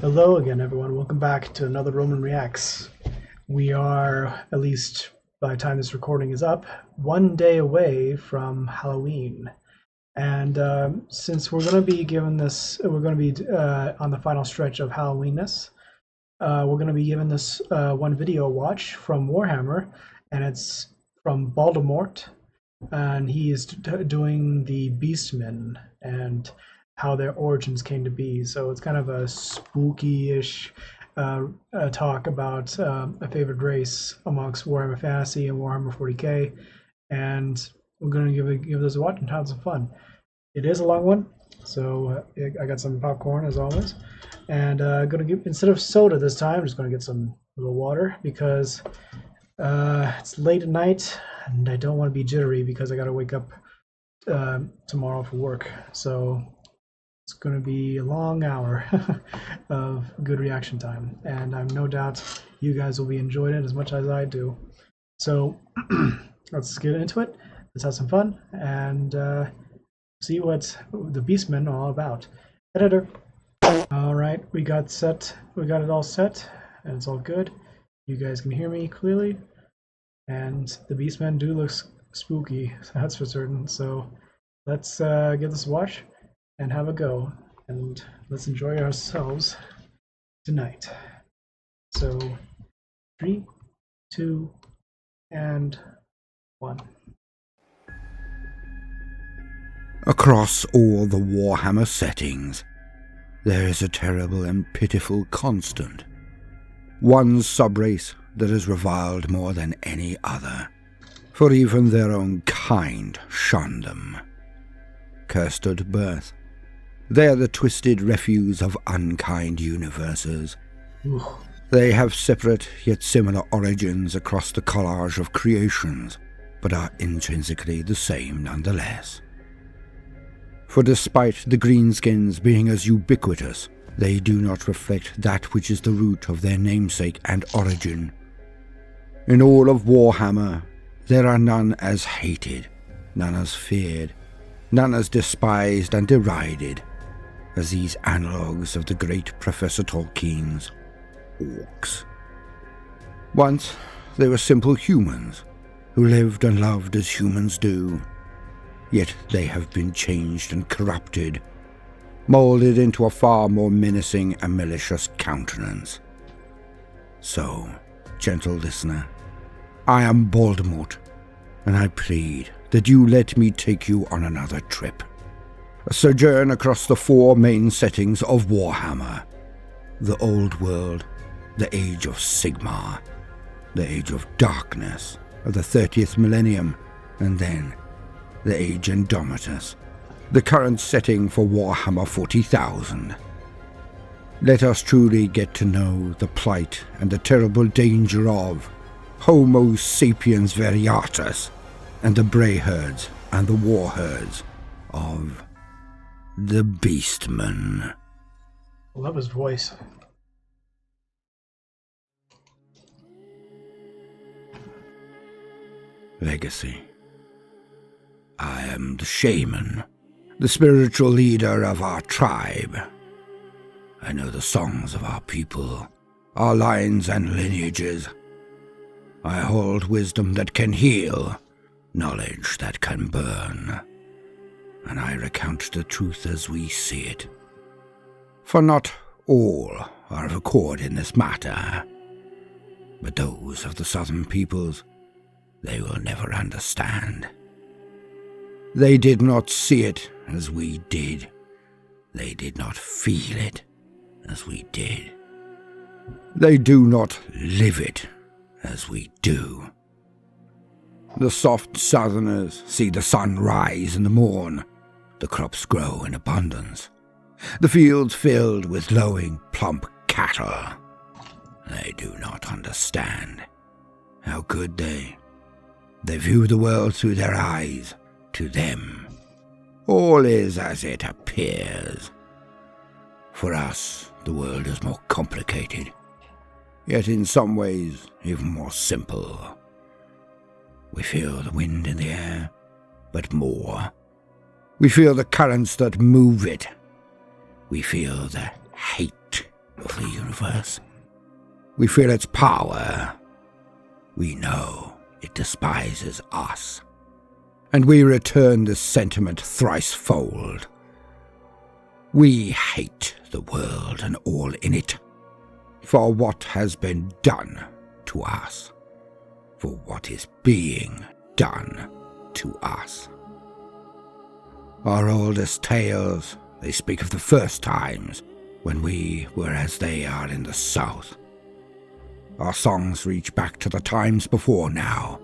Hello again, everyone. Welcome back to another Roman Reacts. We are, at least by the time this recording is up, 1 day away from Halloween. And since we're going to be given this, we're going to be on the final stretch of Halloweenness, we're going to be given this one video watch from Warhammer, and it's from Baldemort, and he is doing the Beastmen and how their origins came to be. So it's kind of a spooky-ish talk about a favorite race amongst Warhammer Fantasy and Warhammer 40k, and we're going to give this a watch and have some fun. It is a long one, so I got some popcorn as always, and going to give, instead of soda this time, I'm just going to get some little water because it's late at night and I don't want to be jittery because I got to wake up tomorrow for work. So it's going to be a long hour of good reaction time, and I'm no doubt you guys will be enjoying it as much as I do. So let's get into it. Let's have some fun and see what the Beastmen are all about. Editor. All right, we got it all set, and it's all good. You guys can hear me clearly, and the Beastmen do look spooky, that's for certain. So let's give this a watch and have a go, and let's enjoy ourselves tonight. So 3, 2, and 1. Across all the Warhammer settings, there is a terrible and pitiful constant. One subrace that is reviled more than any other, for even their own kind shun them. Cursed at birth, they are the twisted refuse of unkind universes. Ooh. They have separate yet similar origins across the collage of creations, but are intrinsically the same nonetheless. For despite the greenskins being as ubiquitous, they do not reflect that which is the root of their namesake and origin. In all of Warhammer, there are none as hated, none as feared, none as despised and derided as these analogues of the great Professor Tolkien's orcs. Once, they were simple humans who lived and loved as humans do. Yet they have been changed and corrupted, moulded into a far more menacing and malicious countenance. So, gentle listener, I am Baldemort, and I plead that you let me take you on another trip. A sojourn across the 4 main settings of Warhammer: the Old World, the Age of Sigmar, the Age of Darkness of the 30th millennium, and then the Age Indomitus, the current setting for Warhammer 40,000. Let us truly get to know the plight and the terrible danger of Homo sapiens variatus and the bray herds and the war herds of the Beastmen. I love his voice. Legacy. I am the shaman, the spiritual leader of our tribe. I know the songs of our people, our lines and lineages. I hold wisdom that can heal, knowledge that can burn, and I recount the truth as we see it. For not all are of accord in this matter, but those of the southern peoples, they will never understand. They did not see it as we did. They did not feel it as we did. They do not live it as we do. The soft southerners see the sun rise in the morn, the crops grow in abundance, the fields filled with lowing, plump cattle. They do not understand. How could they? They view the world through their eyes. To them, all is as it appears. For us, the world is more complicated, yet in some ways even more simple. We feel the wind in the air, but more. We feel the currents that move it. We feel the hate of the universe. We feel its power. We know it despises us. And we return this sentiment thricefold. We hate the world and all in it, for what has been done to us, for what is being done to us. Our oldest tales, they speak of the first times when we were as they are in the south. Our songs reach back to the times before now,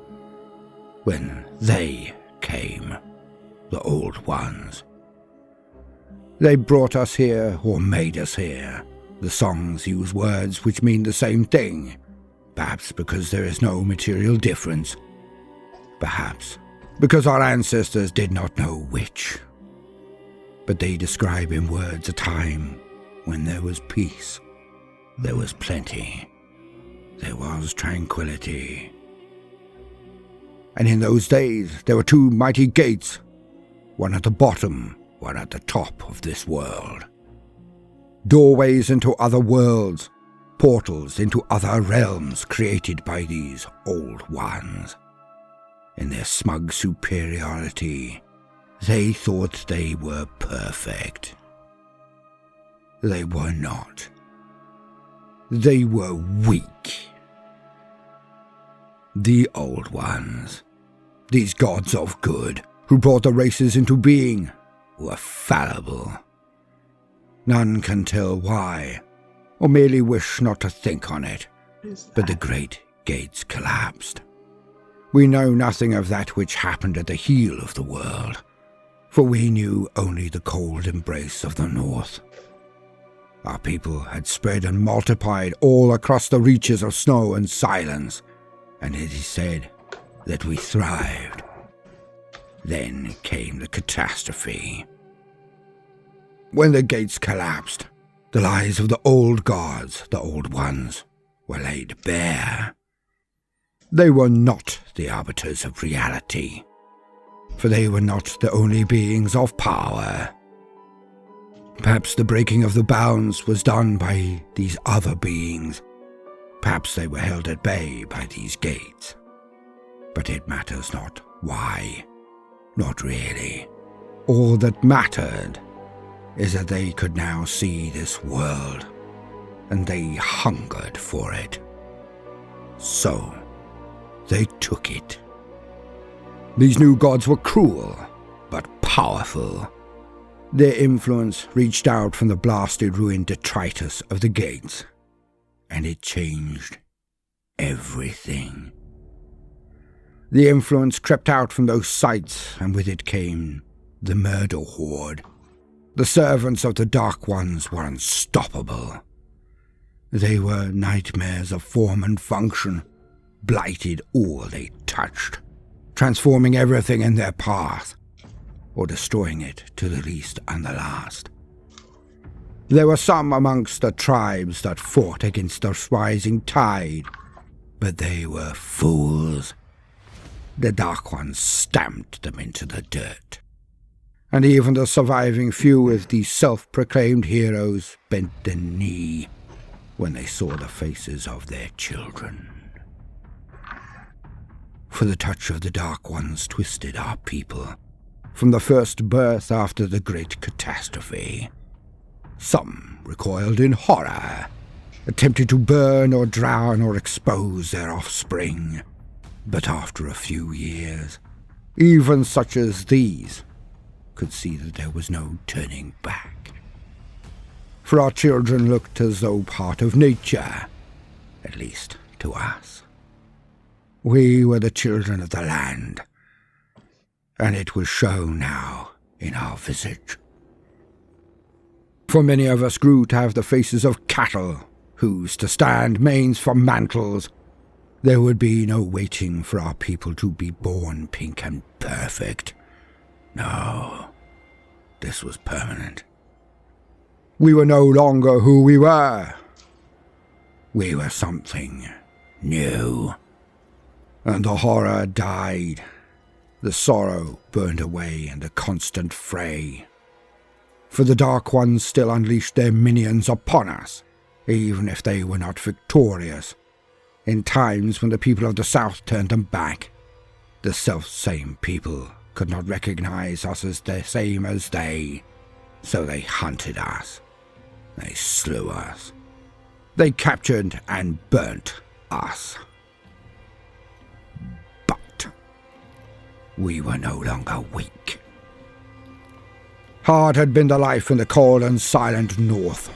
when they came, the old ones. They brought us here, or made us here. The songs use words which mean the same thing, perhaps because there is no material difference, perhaps because our ancestors did not know which. But they describe in words a time when there was peace, there was plenty, there was tranquility. And in those days there were two mighty gates, one at the bottom, one at the top of this world. Doorways into other worlds, portals into other realms created by these old ones. In their smug superiority, they thought they were perfect. They were not. They were weak. The old ones, these gods of good, who brought the races into being, were fallible. None can tell why, or merely wish not to think on it, but the great gates collapsed. We know nothing of that which happened at the heel of the world, for we knew only the cold embrace of the north. Our people had spread and multiplied all across the reaches of snow and silence, and it is said that we thrived. Then came the catastrophe. When the gates collapsed, the lies of the old gods, the old ones, were laid bare. They were not the arbiters of reality, for they were not the only beings of power. Perhaps the breaking of the bounds was done by these other beings. Perhaps they were held at bay by these gates. But it matters not why. Not really. All that mattered is that they could now see this world, and they hungered for it. So, they took it. These new gods were cruel, but powerful. Their influence reached out from the blasted ruined detritus of the gates, and it changed everything. The influence crept out from those sites, and with it came the murder horde. The servants of the Dark Ones were unstoppable. They were nightmares of form and function, blighted all they touched, transforming everything in their path, or destroying it to the least and the last. There were some amongst the tribes that fought against the rising tide, but they were fools. The Dark Ones stamped them into the dirt, and even the surviving few of these self-proclaimed heroes bent the knee when they saw the faces of their children. For the touch of the Dark Ones twisted our people from the first birth after the great catastrophe. Some recoiled in horror, attempted to burn or drown or expose their offspring. But after a few years, even such as these could see that there was no turning back. For our children looked as though part of nature, at least to us. We were the children of the land, and it was shown now in our visage. For many of us grew to have the faces of cattle, whose to stand manes for mantles. There would be no waiting for our people to be born pink and perfect. No, this was permanent. We were no longer who we were. We were something new. And the horror died. The sorrow burned away in the constant fray. For the Dark Ones still unleashed their minions upon us, even if they were not victorious. In times when the people of the South turned them back, the self-same people could not recognize us as the same as they, so they hunted us. They slew us. They captured and burnt us. But we were no longer weak. Hard had been the life in the cold and silent North,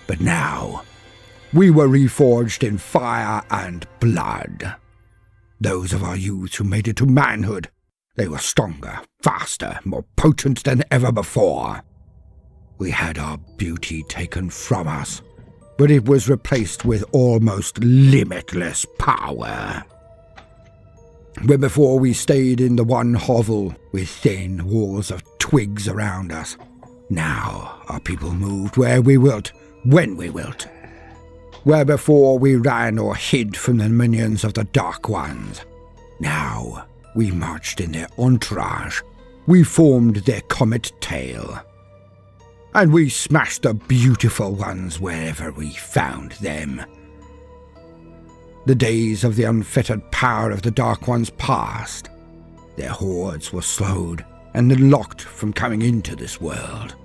but now we were reforged in fire and blood. Those of our youth who made it to manhood, they were stronger, faster, more potent than ever before. We had our beauty taken from us, but it was replaced with almost limitless power. Where before we stayed in the one hovel with thin walls of twigs around us, now our people moved where we wilt, when we wilt. Where before we ran or hid from the minions of the Dark Ones, now we marched in their entourage, we formed their comet tail, and we smashed the beautiful ones wherever we found them. The days of the unfettered power of the Dark Ones passed. Their hordes were slowed and locked from coming into this world.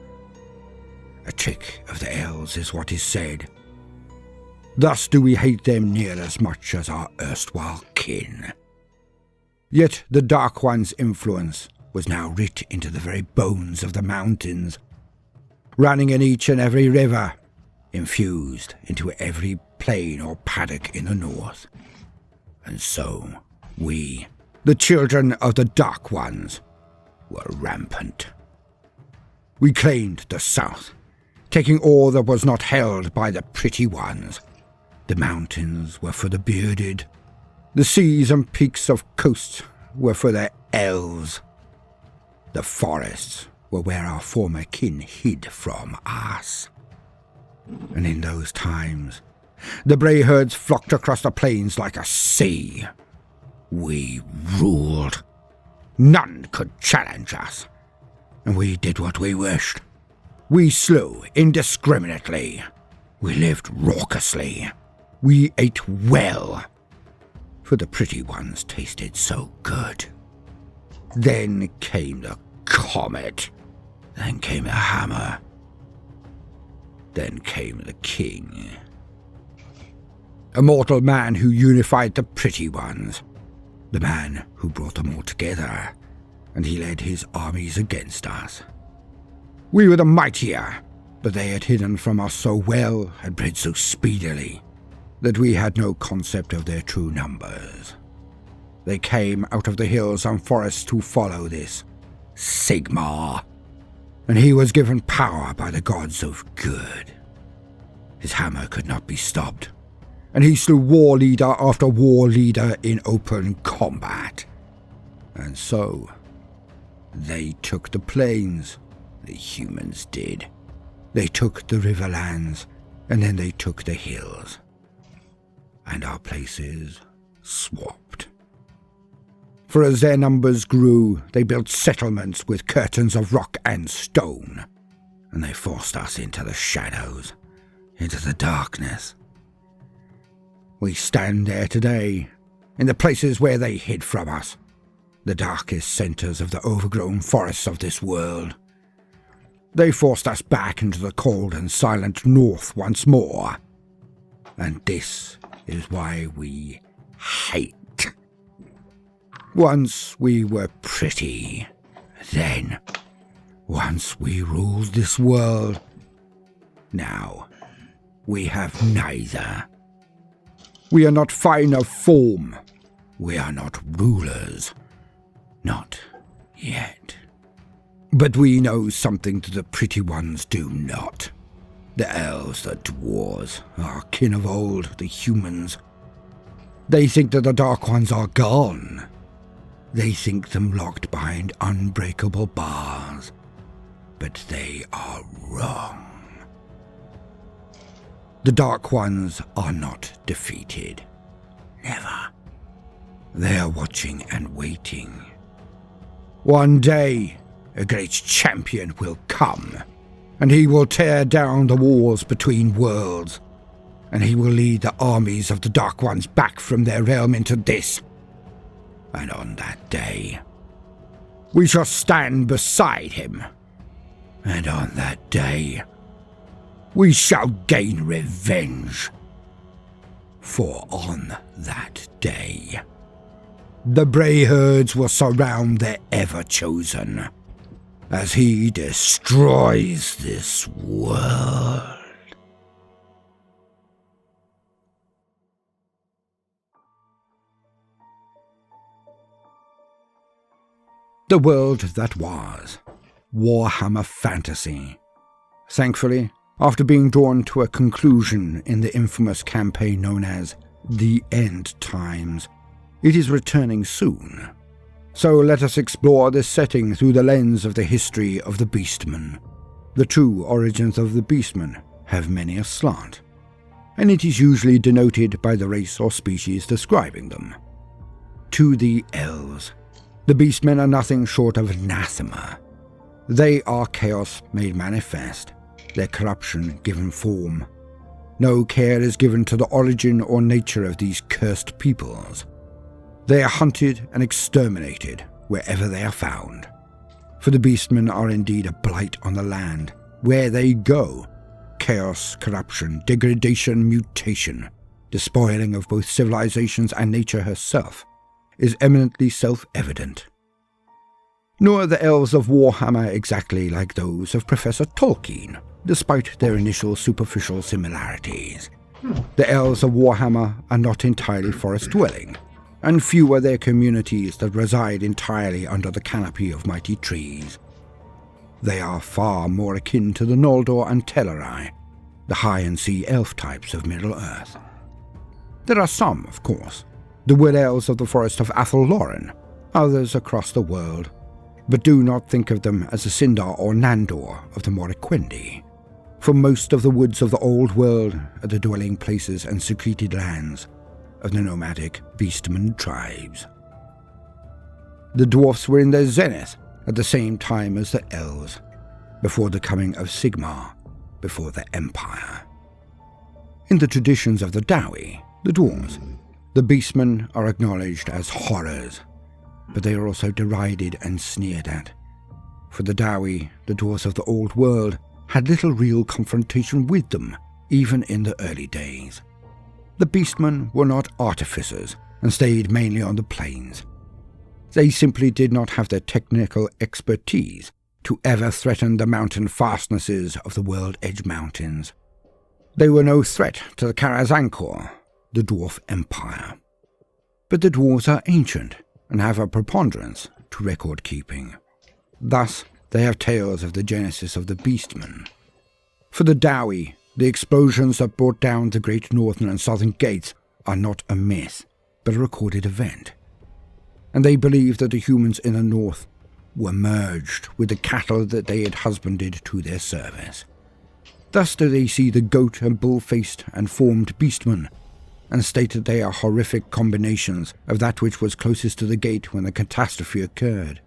A trick of the elves is what is said. Thus do we hate them near as much as our erstwhile kin. Yet the Dark One's influence was now writ into the very bones of the mountains, running in each and every river, infused into every plain or paddock in the north. And so we, the children of the Dark Ones, were rampant. We claimed the south, taking all that was not held by the pretty ones. The mountains were for the bearded. The seas and peaks of coasts were for the elves. The forests were where our former kin hid from us. And in those times, the bray herds flocked across the plains like a sea. We ruled. None could challenge us. And we did what we wished. We slew indiscriminately. We lived raucously. We ate well, for the pretty ones tasted so good. Then came the comet. Then came the hammer. Then came the king. A mortal man who unified the pretty ones. The man who brought them all together, and he led his armies against us. We were the mightier, but they had hidden from us so well, had bred so speedily, that we had no concept of their true numbers. They came out of the hills and forests to follow this Sigmar, and he was given power by the gods of good. His hammer could not be stopped, and he slew war leader after war leader in open combat. And so, they took the plains, the humans did. They took the riverlands, and then they took the hills. And our places swapped. For as their numbers grew, they built settlements with curtains of rock and stone, and they forced us into the shadows, into the darkness. We stand there today, in the places where they hid from us, the darkest centres of the overgrown forests of this world. They forced us back into the cold and silent north once more, and this is why we hate. Once we were pretty, then once we ruled this world. Now we have neither. We are not fine of form. We are not rulers. Not yet. But we know something that the pretty ones do not. The elves, the dwarves, our kin of old, the humans. They think that the Dark Ones are gone. They think them locked behind unbreakable bars. But they are wrong. The Dark Ones are not defeated. Never. They are watching and waiting. One day, a great champion will come, and he will tear down the walls between worlds, and he will lead the armies of the Dark Ones back from their realm into this. And on that day, we shall stand beside him. And on that day, we shall gain revenge. For on that day, the Bray herds will surround their ever-chosen, as he destroys this world. The world that was. Warhammer Fantasy. Thankfully, after being drawn to a conclusion in the infamous campaign known as The End Times, it is returning soon. So let us explore this setting through the lens of the history of the Beastmen. The true origins of the Beastmen have many a slant, and it is usually denoted by the race or species describing them. To the elves, the Beastmen are nothing short of anathema. They are chaos made manifest, their corruption given form. No care is given to the origin or nature of these cursed peoples. They are hunted and exterminated wherever they are found. For the Beastmen are indeed a blight on the land. Where they go, chaos, corruption, degradation, mutation, despoiling of both civilizations and nature herself, is eminently self-evident. Nor are the elves of Warhammer exactly like those of Professor Tolkien, despite their initial superficial similarities. The elves of Warhammer are not entirely forest-dwelling, and few are their communities that reside entirely under the canopy of mighty trees. They are far more akin to the Noldor and Tellarei, the high and sea elf types of Middle-earth. There are some, of course, the wood elves of the forest of Athel-Loren, others across the world, but do not think of them as the Sindar or Nandor of the Moriquendi, for most of the woods of the old world are the dwelling places and secreted lands of the nomadic Beastmen tribes. The dwarfs were in their zenith at the same time as the elves, before the coming of Sigmar, before the Empire. In the traditions of the Dawi, the dwarves, the Beastmen are acknowledged as horrors, but they are also derided and sneered at. For the Dawi, the dwarves of the old world had little real confrontation with them, even in the early days. The Beastmen were not artificers and stayed mainly on the plains. They simply did not have the technical expertise to ever threaten the mountain fastnesses of the World Edge Mountains. They were no threat to the Karazankor, the Dwarf Empire. But the dwarves are ancient and have a preponderance to record-keeping. Thus, they have tales of the genesis of the Beastmen. For the Dawi, the explosions that brought down the great northern and southern gates are not a myth, but a recorded event. And they believe that the humans in the north were merged with the cattle that they had husbanded to their service. Thus do they see the goat and bull-faced and formed Beastmen, and state that they are horrific combinations of that which was closest to the gate when the catastrophe occurred.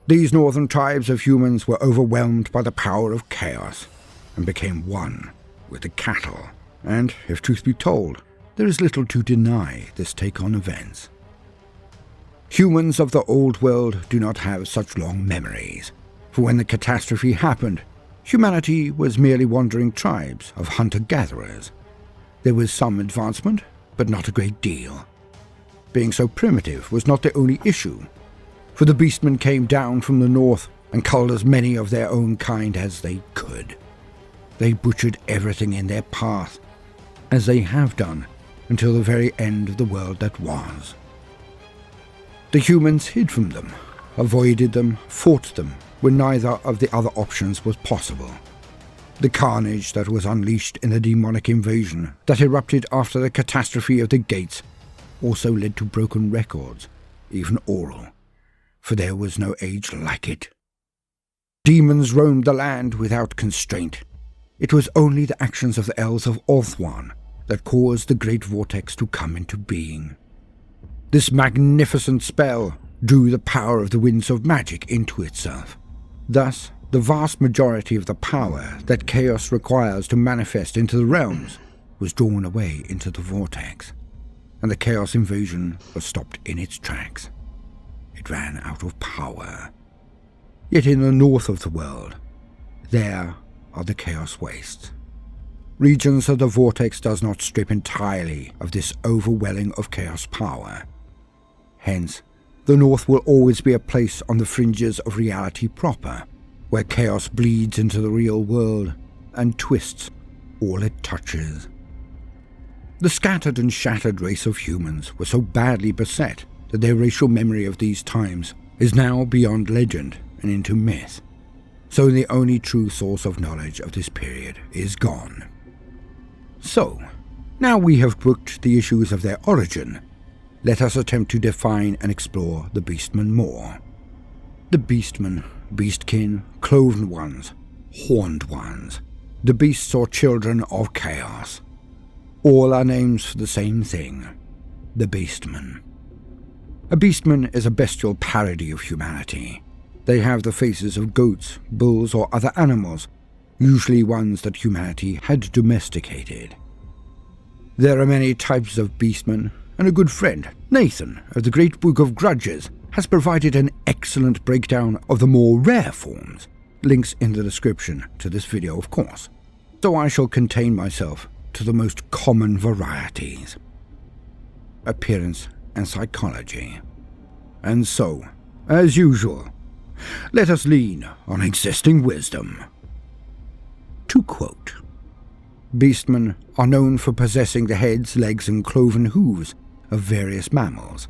These northern tribes of humans were overwhelmed by the power of chaos, and became one with the cattle, and, if truth be told, there is little to deny this take on events. Humans of the old world do not have such long memories, for when the catastrophe happened, humanity was merely wandering tribes of hunter-gatherers. There was some advancement, but not a great deal. Being so primitive was not the only issue, for the Beastmen came down from the north and culled as many of their own kind as they could. They butchered everything in their path, as they have done until the very end of the world that was. The humans hid from them, avoided them, fought them, when neither of the other options was possible. The carnage that was unleashed in the demonic invasion that erupted after the catastrophe of the gates also led to broken records, even oral, for there was no age like it. Demons roamed the land without constraint. It was only the actions of the elves of Orthwan that caused the great vortex to come into being. This magnificent spell drew the power of the winds of magic into itself. Thus, the vast majority of the power that chaos requires to manifest into the realms was drawn away into the vortex, and the Chaos invasion was stopped in its tracks. It ran out of power. Yet in the north of the world, there are the Chaos Wastes. Regions of the vortex does not strip entirely of this overwhelming of chaos power. Hence, the north will always be a place on the fringes of reality proper, where chaos bleeds into the real world and twists all it touches. The scattered and shattered race of humans were so badly beset that their racial memory of these times is now beyond legend and into myth. So the only true source of knowledge of this period is gone. So, now we have booked the issues of their origin, let us attempt to define and explore the Beastmen more. The Beastmen, Beastkin, Cloven Ones, Horned Ones, the beasts or children of chaos. All are names for the same thing, the Beastmen. A Beastman is a bestial parody of humanity. They have the faces of goats, bulls, or other animals, usually ones that humanity had domesticated. There are many types of Beastmen, and a good friend, Nathan, of the Great Book of Grudges, has provided an excellent breakdown of the more rare forms. Links in the description to this video, of course. So I shall contain myself to the most common varieties. Appearance and psychology. And so, as usual, let us lean on existing wisdom. To quote, Beastmen are known for possessing the heads, legs, and cloven hooves of various mammals,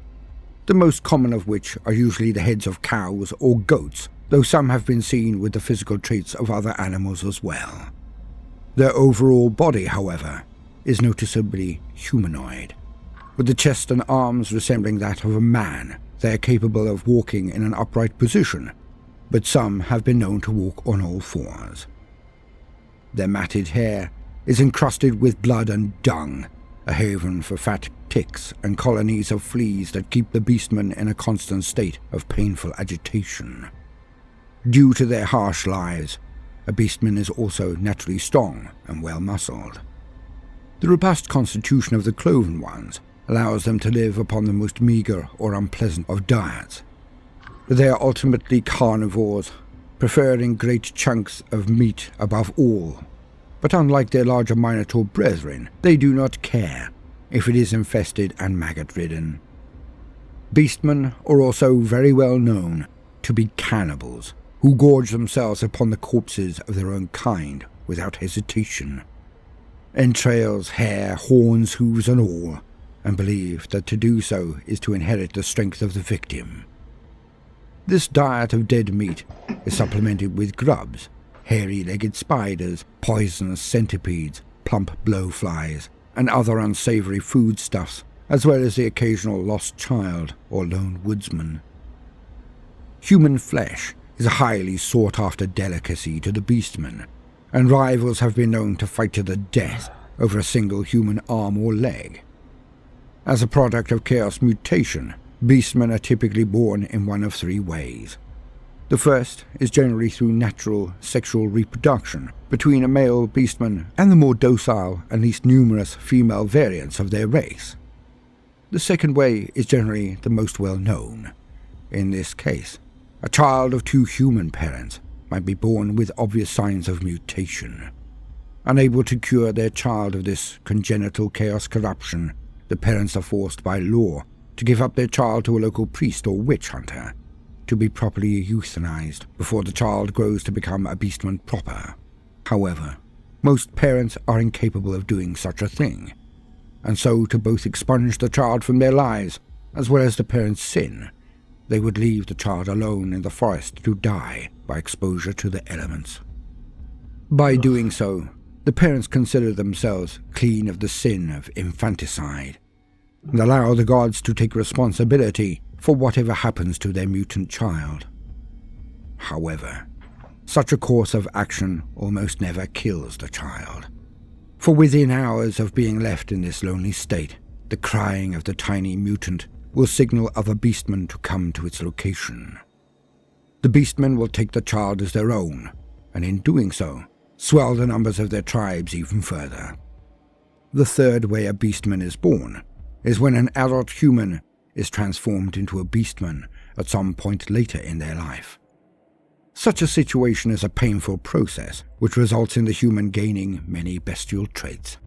the most common of which are usually the heads of cows or goats, though some have been seen with the physical traits of other animals as well. Their overall body, however, is noticeably humanoid. With the chest and arms resembling that of a man, they are capable of walking in an upright position, but some have been known to walk on all fours. Their matted hair is encrusted with blood and dung, a haven for fat ticks and colonies of fleas that keep the Beastmen in a constant state of painful agitation. Due to their harsh lives, a Beastman is also naturally strong and well-muscled. The robust constitution of the Cloven Ones allows them to live upon the most meagre or unpleasant of diets. They are ultimately carnivores, preferring great chunks of meat above all. But unlike their larger Minotaur brethren, they do not care if it is infested and maggot-ridden. Beastmen are also very well known to be cannibals, who gorge themselves upon the corpses of their own kind without hesitation. Entrails, hair, horns, hooves and all, and believe that to do so is to inherit the strength of the victim. This diet of dead meat is supplemented with grubs, hairy-legged spiders, poisonous centipedes, plump blowflies, and other unsavory foodstuffs, as well as the occasional lost child or lone woodsman. Human flesh is a highly sought-after delicacy to the Beastmen, and rivals have been known to fight to the death over a single human arm or leg. As a product of chaos mutation, Beastmen are typically born in one of three ways. The first is generally through natural sexual reproduction between a male Beastman and the more docile and least numerous female variants of their race. The second way is generally the most well known. In this case, a child of two human parents might be born with obvious signs of mutation. Unable to cure their child of this congenital chaos corruption, the parents are forced by law to give up their child to a local priest or witch hunter, to be properly euthanized before the child grows to become a Beastman proper. However, most parents are incapable of doing such a thing, and so to both expunge the child from their lives, as well as the parents' sin, they would leave the child alone in the forest to die by exposure to the elements. By doing so, the parents consider themselves clean of the sin of infanticide, and allow the gods to take responsibility for whatever happens to their mutant child. However, such a course of action almost never kills the child, for within hours of being left in this lonely state, the crying of the tiny mutant will signal other Beastmen to come to its location. The Beastmen will take the child as their own, and in doing so, swell the numbers of their tribes even further. The third way a beastman is born is when an adult human is transformed into a beastman at some point later in their life. Such a situation is a painful process which results in the human gaining many bestial traits.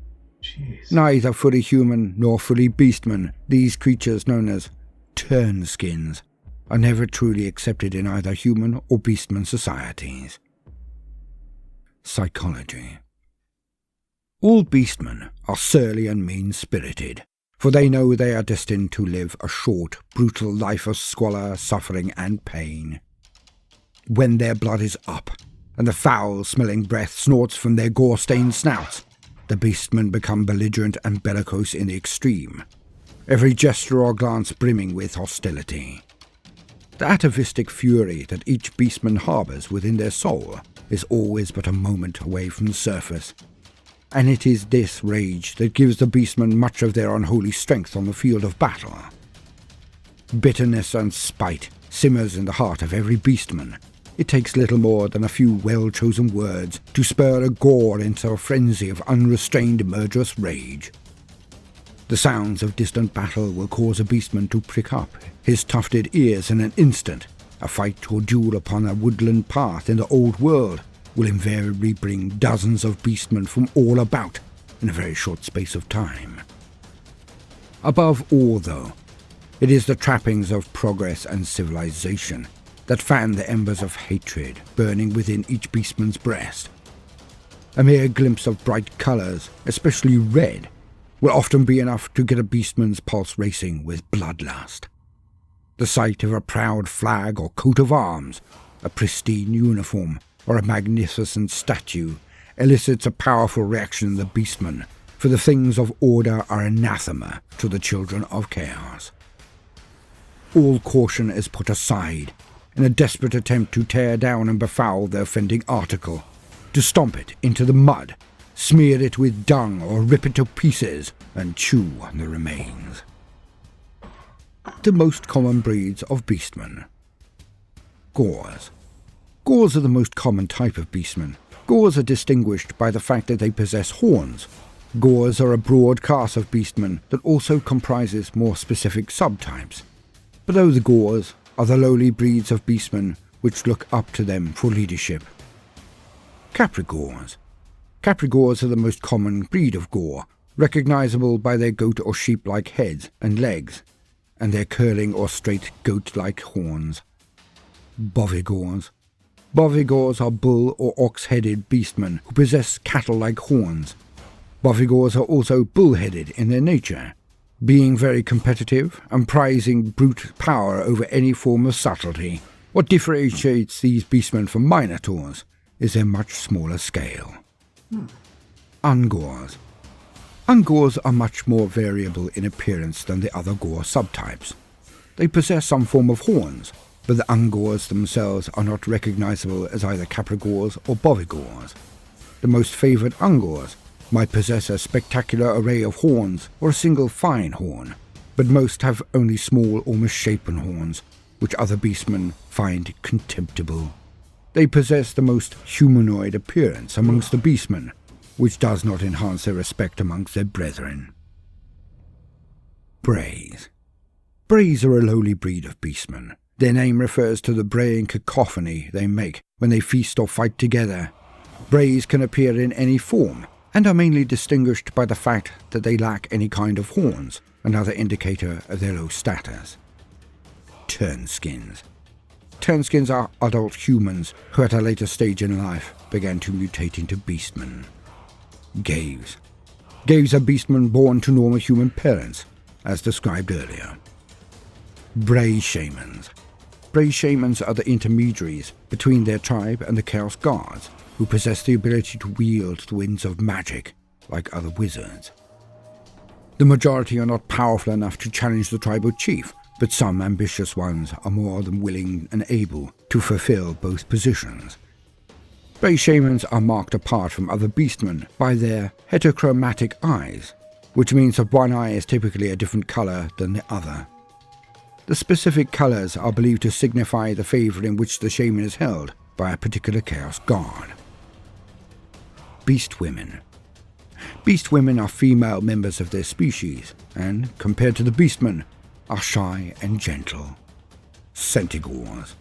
Jeez. Neither fully human nor fully beastman, these creatures known as turnskins are never truly accepted in either human or beastman societies. Psychology. All beastmen are surly and mean-spirited, for they know they are destined to live a short, brutal life of squalor, suffering, and pain. When their blood is up, and the foul-smelling breath snorts from their gore-stained snouts, the beastmen become belligerent and bellicose in the extreme, every gesture or glance brimming with hostility. The atavistic fury that each beastman harbours within their soul is always but a moment away from the surface, and it is this rage that gives the beastmen much of their unholy strength on the field of battle. Bitterness and spite simmers in the heart of every beastman. It takes little more than a few well-chosen words to spur a gore into a frenzy of unrestrained murderous rage. The sounds of distant battle will cause a beastman to prick up his tufted ears in an instant. A fight or duel upon a woodland path in the old world will invariably bring dozens of beastmen from all about in a very short space of time. Above all, though, it is the trappings of progress and civilization that fan the embers of hatred burning within each beastman's breast. A mere glimpse of bright colours, especially red, will often be enough to get a beastman's pulse racing with bloodlust. The sight of a proud flag or coat of arms, a pristine uniform, or a magnificent statue elicits a powerful reaction in the beastman, for the things of order are anathema to the children of chaos. All caution is put aside in a desperate attempt to tear down and befoul the offending article, to stomp it into the mud, smear it with dung, or rip it to pieces and chew on the remains. The most common breeds of beastmen. Gores. Gores are the most common type of beastmen. Gores are distinguished by the fact that they possess horns. Gores are a broad class of beastmen that also comprises more specific subtypes. Below the Gores are the lowly breeds of beastmen which look up to them for leadership. Caprigores. Caprigores are the most common breed of gore, recognizable by their goat or sheep-like heads and legs, and their curling or straight goat-like horns. Bovigores. Bovigores are bull or ox-headed beastmen who possess cattle-like horns. Bovigores are also bull-headed in their nature, being very competitive and prizing brute power over any form of subtlety. What differentiates these beastmen from minotaurs is their much smaller scale. Ungores. Ungores are much more variable in appearance than the other gore subtypes. They possess some form of horns, but the ungores themselves are not recognizable as either caprigores or bovigores. The most favoured ungores might possess a spectacular array of horns or a single fine horn, but most have only small or misshapen horns, which other beastmen find contemptible. They possess the most humanoid appearance amongst the beastmen, which does not enhance their respect amongst their brethren. Brays. Brays are a lowly breed of beastmen. Their name refers to the braying cacophony they make when they feast or fight together. Brays can appear in any form, and are mainly distinguished by the fact that they lack any kind of horns, another indicator of their low status. Turnskins. Turnskins are adult humans who at a later stage in life began to mutate into beastmen. Gaves. Gaves are beastmen born to normal human parents, as described earlier. Bray shamans. Bray shamans are the intermediaries between their tribe and the Chaos Guards, who possess the ability to wield the winds of magic, like other wizards. The majority are not powerful enough to challenge the tribal chief, but some ambitious ones are more than willing and able to fulfill both positions. Bray shamans are marked apart from other beastmen by their heterochromatic eyes, which means that one eye is typically a different colour than the other. The specific colours are believed to signify the favour in which the shaman is held by a particular Chaos Guard. Beast women. Beast women are female members of their species, and, compared to the beastmen, are shy and gentle. Centaurs.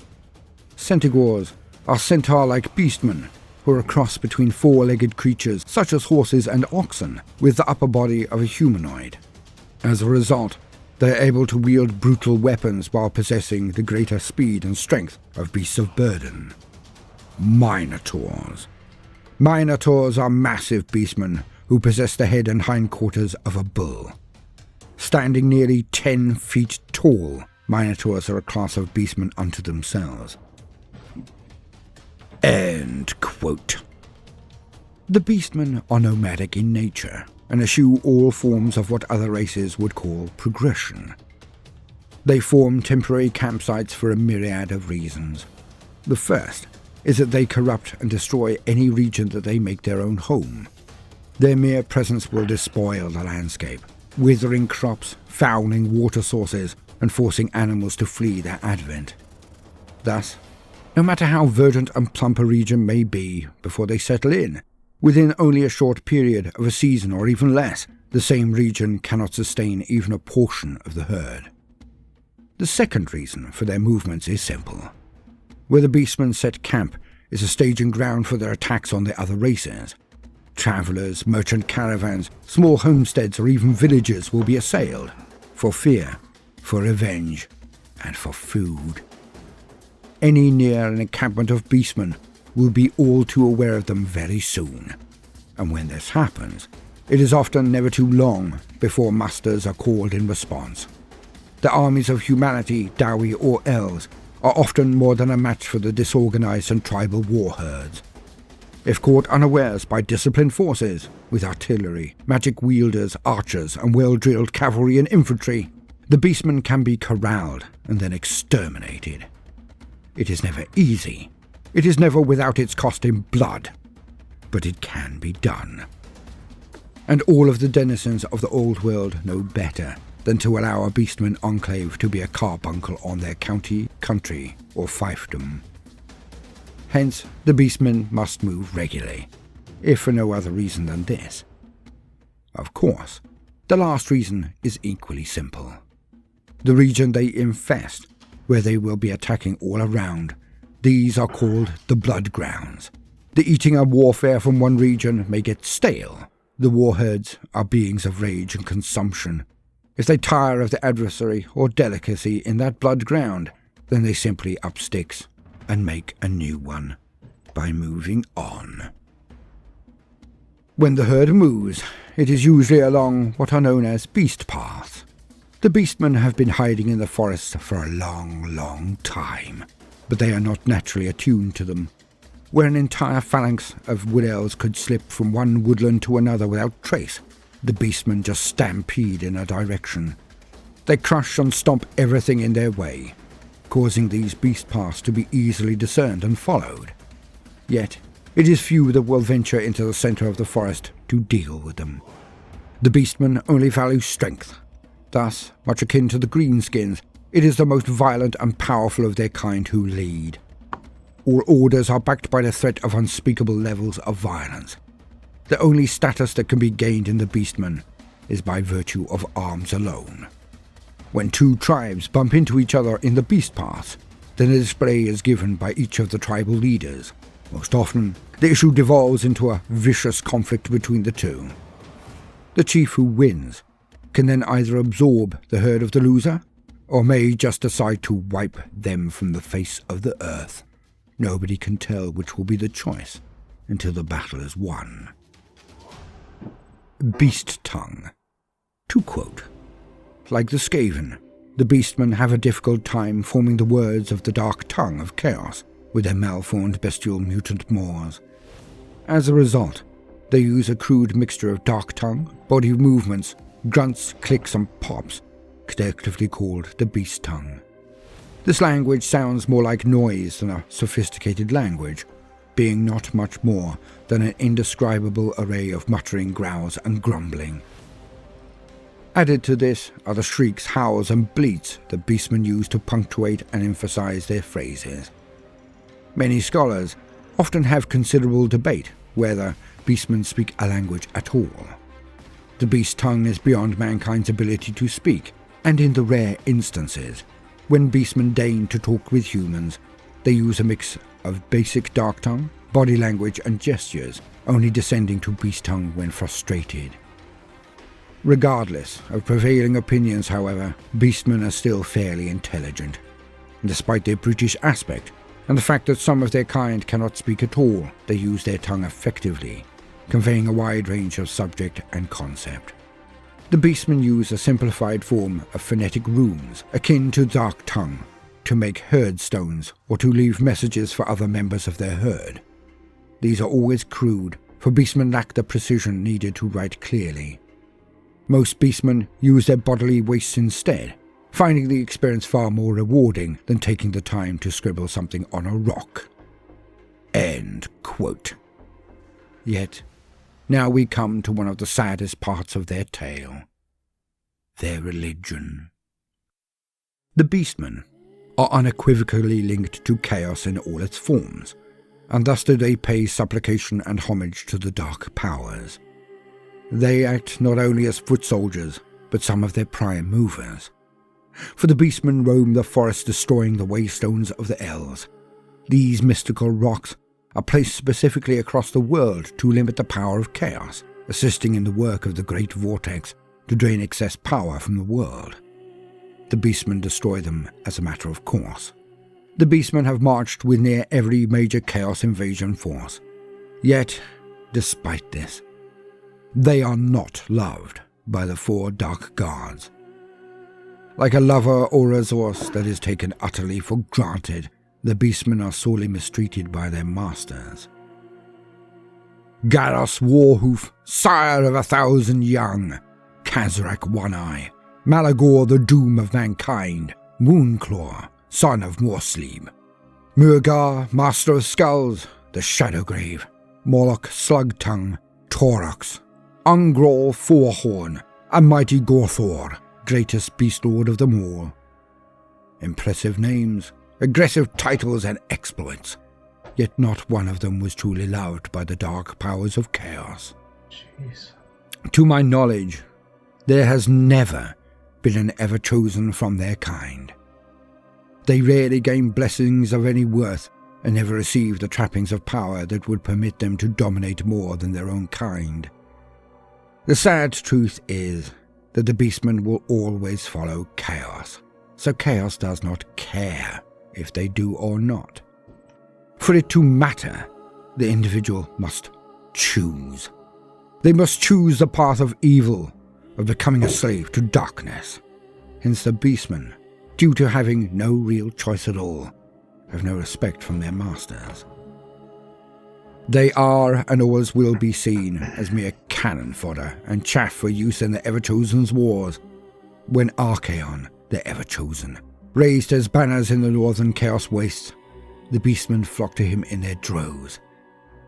Centaurs are centaur-like beastmen, who are a cross between four-legged creatures such as horses and oxen, with the upper body of a humanoid. As a result, they are able to wield brutal weapons while possessing the greater speed and strength of beasts of burden. Minotaurs. Minotaurs are massive beastmen who possess the head and hindquarters of a bull. Standing nearly 10 feet tall, Minotaurs are a class of beastmen unto themselves. End quote. The beastmen are nomadic in nature and eschew all forms of what other races would call progression. They form temporary campsites for a myriad of reasons. The first is that they corrupt and destroy any region that they make their own home. Their mere presence will despoil the landscape, withering crops, fouling water sources, and forcing animals to flee their advent. Thus, no matter how verdant and plump a region may be before they settle in, within only a short period of a season or even less, the same region cannot sustain even a portion of the herd. The second reason for their movements is simple. Where the beastmen set camp is a staging ground for their attacks on the other races. Travellers, merchant caravans, small homesteads or even villages will be assailed, for fear, for revenge, and for food. Any near an encampment of beastmen will be all too aware of them very soon, and when this happens, it is often never too long before musters are called in response. The armies of humanity, Dowie or elves, are often more than a match for the disorganized and tribal war herds. If caught unawares by disciplined forces, with artillery, magic wielders, archers, and well-drilled cavalry and infantry, the beastmen can be corralled and then exterminated. It is never easy. It is never without its cost in blood. But it can be done. And all of the denizens of the old world know better than to allow a beastman enclave to be a carbuncle on their county, country, or fiefdom. Hence, the beastmen must move regularly, if for no other reason than this. Of course, the last reason is equally simple. The region they infest, where they will be attacking all around, these are called the blood grounds. The eating of warfare from one region may get stale. The warherds are beings of rage and consumption. If they tire of the adversary or delicacy in that blood ground, then they simply up sticks and make a new one by moving on. When the herd moves, it is usually along what are known as beast paths. The beastmen have been hiding in the forests for a long, long time, but they are not naturally attuned to them. Where an entire phalanx of wood elves could slip from one woodland to another without trace, the beastmen just stampede in a direction. They crush and stomp everything in their way, causing these beast paths to be easily discerned and followed. Yet, it is few that will venture into the centre of the forest to deal with them. The beastmen only value strength. Thus, much akin to the greenskins, it is the most violent and powerful of their kind who lead. All orders are backed by the threat of unspeakable levels of violence. The only status that can be gained in the beastmen is by virtue of arms alone. When two tribes bump into each other in the beast paths, then a display is given by each of the tribal leaders. Most often, the issue devolves into a vicious conflict between the two. The chief who wins can then either absorb the herd of the loser, or may just decide to wipe them from the face of the earth. Nobody can tell which will be the choice until the battle is won. Beast tongue. To quote, like the Skaven, the beastmen have a difficult time forming the words of the dark tongue of chaos with their malformed bestial mutant maws. As a result, they use a crude mixture of dark tongue, body movements, grunts, clicks and pops, collectively called the beast tongue. This language sounds more like noise than a sophisticated language, being not much more than an indescribable array of muttering growls and grumbling. Added to this are the shrieks, howls and bleats that beastmen use to punctuate and emphasize their phrases. Many scholars often have considerable debate whether beastmen speak a language at all. The beast tongue is beyond mankind's ability to speak, and in the rare instances, when beastmen deign to talk with humans, they use a mix of basic dark tongue, body language and gestures, only descending to beast tongue when frustrated. Regardless of prevailing opinions, however, beastmen are still fairly intelligent. Despite their brutish aspect, and the fact that some of their kind cannot speak at all, they use their tongue effectively, conveying a wide range of subject and concept. The beastmen use a simplified form of phonetic runes, akin to dark tongue, to make herd stones or to leave messages for other members of their herd. These are always crude, for beastmen lack the precision needed to write clearly. Most beastmen use their bodily wastes instead, finding the experience far more rewarding than taking the time to scribble something on a rock. End quote. Yet, now we come to one of the saddest parts of their tale. Their religion. The beastmen are unequivocally linked to chaos in all its forms, and thus do they pay supplication and homage to the dark powers. They act not only as foot soldiers, but some of their prime movers. For the beastmen roam the forest, destroying the waystones of the elves. These mystical rocks are placed specifically across the world to limit the power of chaos, assisting in the work of the great vortex to drain excess power from the world. The beastmen destroy them as a matter of course. The beastmen have marched with near every major chaos invasion force. Yet, despite this, they are not loved by the four dark guards. Like a lover or resource that is taken utterly for granted, the beastmen are sorely mistreated by their masters. Garros Warhoof, sire of 1,000 young, Kazrak One-Eye, Malagor the doom of mankind, Moonclaw, son of Morsleep, Murgar, master of skulls, the Shadowgrave, Moloch Slugtongue, Torox, Ungrawl Fourhorn, and mighty Gorthor, greatest beast lord of them all. Impressive names, aggressive titles and exploits, yet not one of them was truly loved by the dark powers of chaos. Jeez. To my knowledge, there has never been an ever chosen from their kind. They rarely gain blessings of any worth and never receive the trappings of power that would permit them to dominate more than their own kind. The sad truth is that the beastmen will always follow chaos, so chaos does not care if they do or not. For it to matter, the individual must choose. They must choose the path of evil, of becoming a slave to darkness. Hence the beastmen, due to having no real choice at all, have no respect from their masters. They are and always will be seen as mere cannon fodder and chaff for use in the Ever-Chosen's wars. When Archaon, the Ever-Chosen, raised his banners in the northern chaos wastes, the beastmen flocked to him in their droves,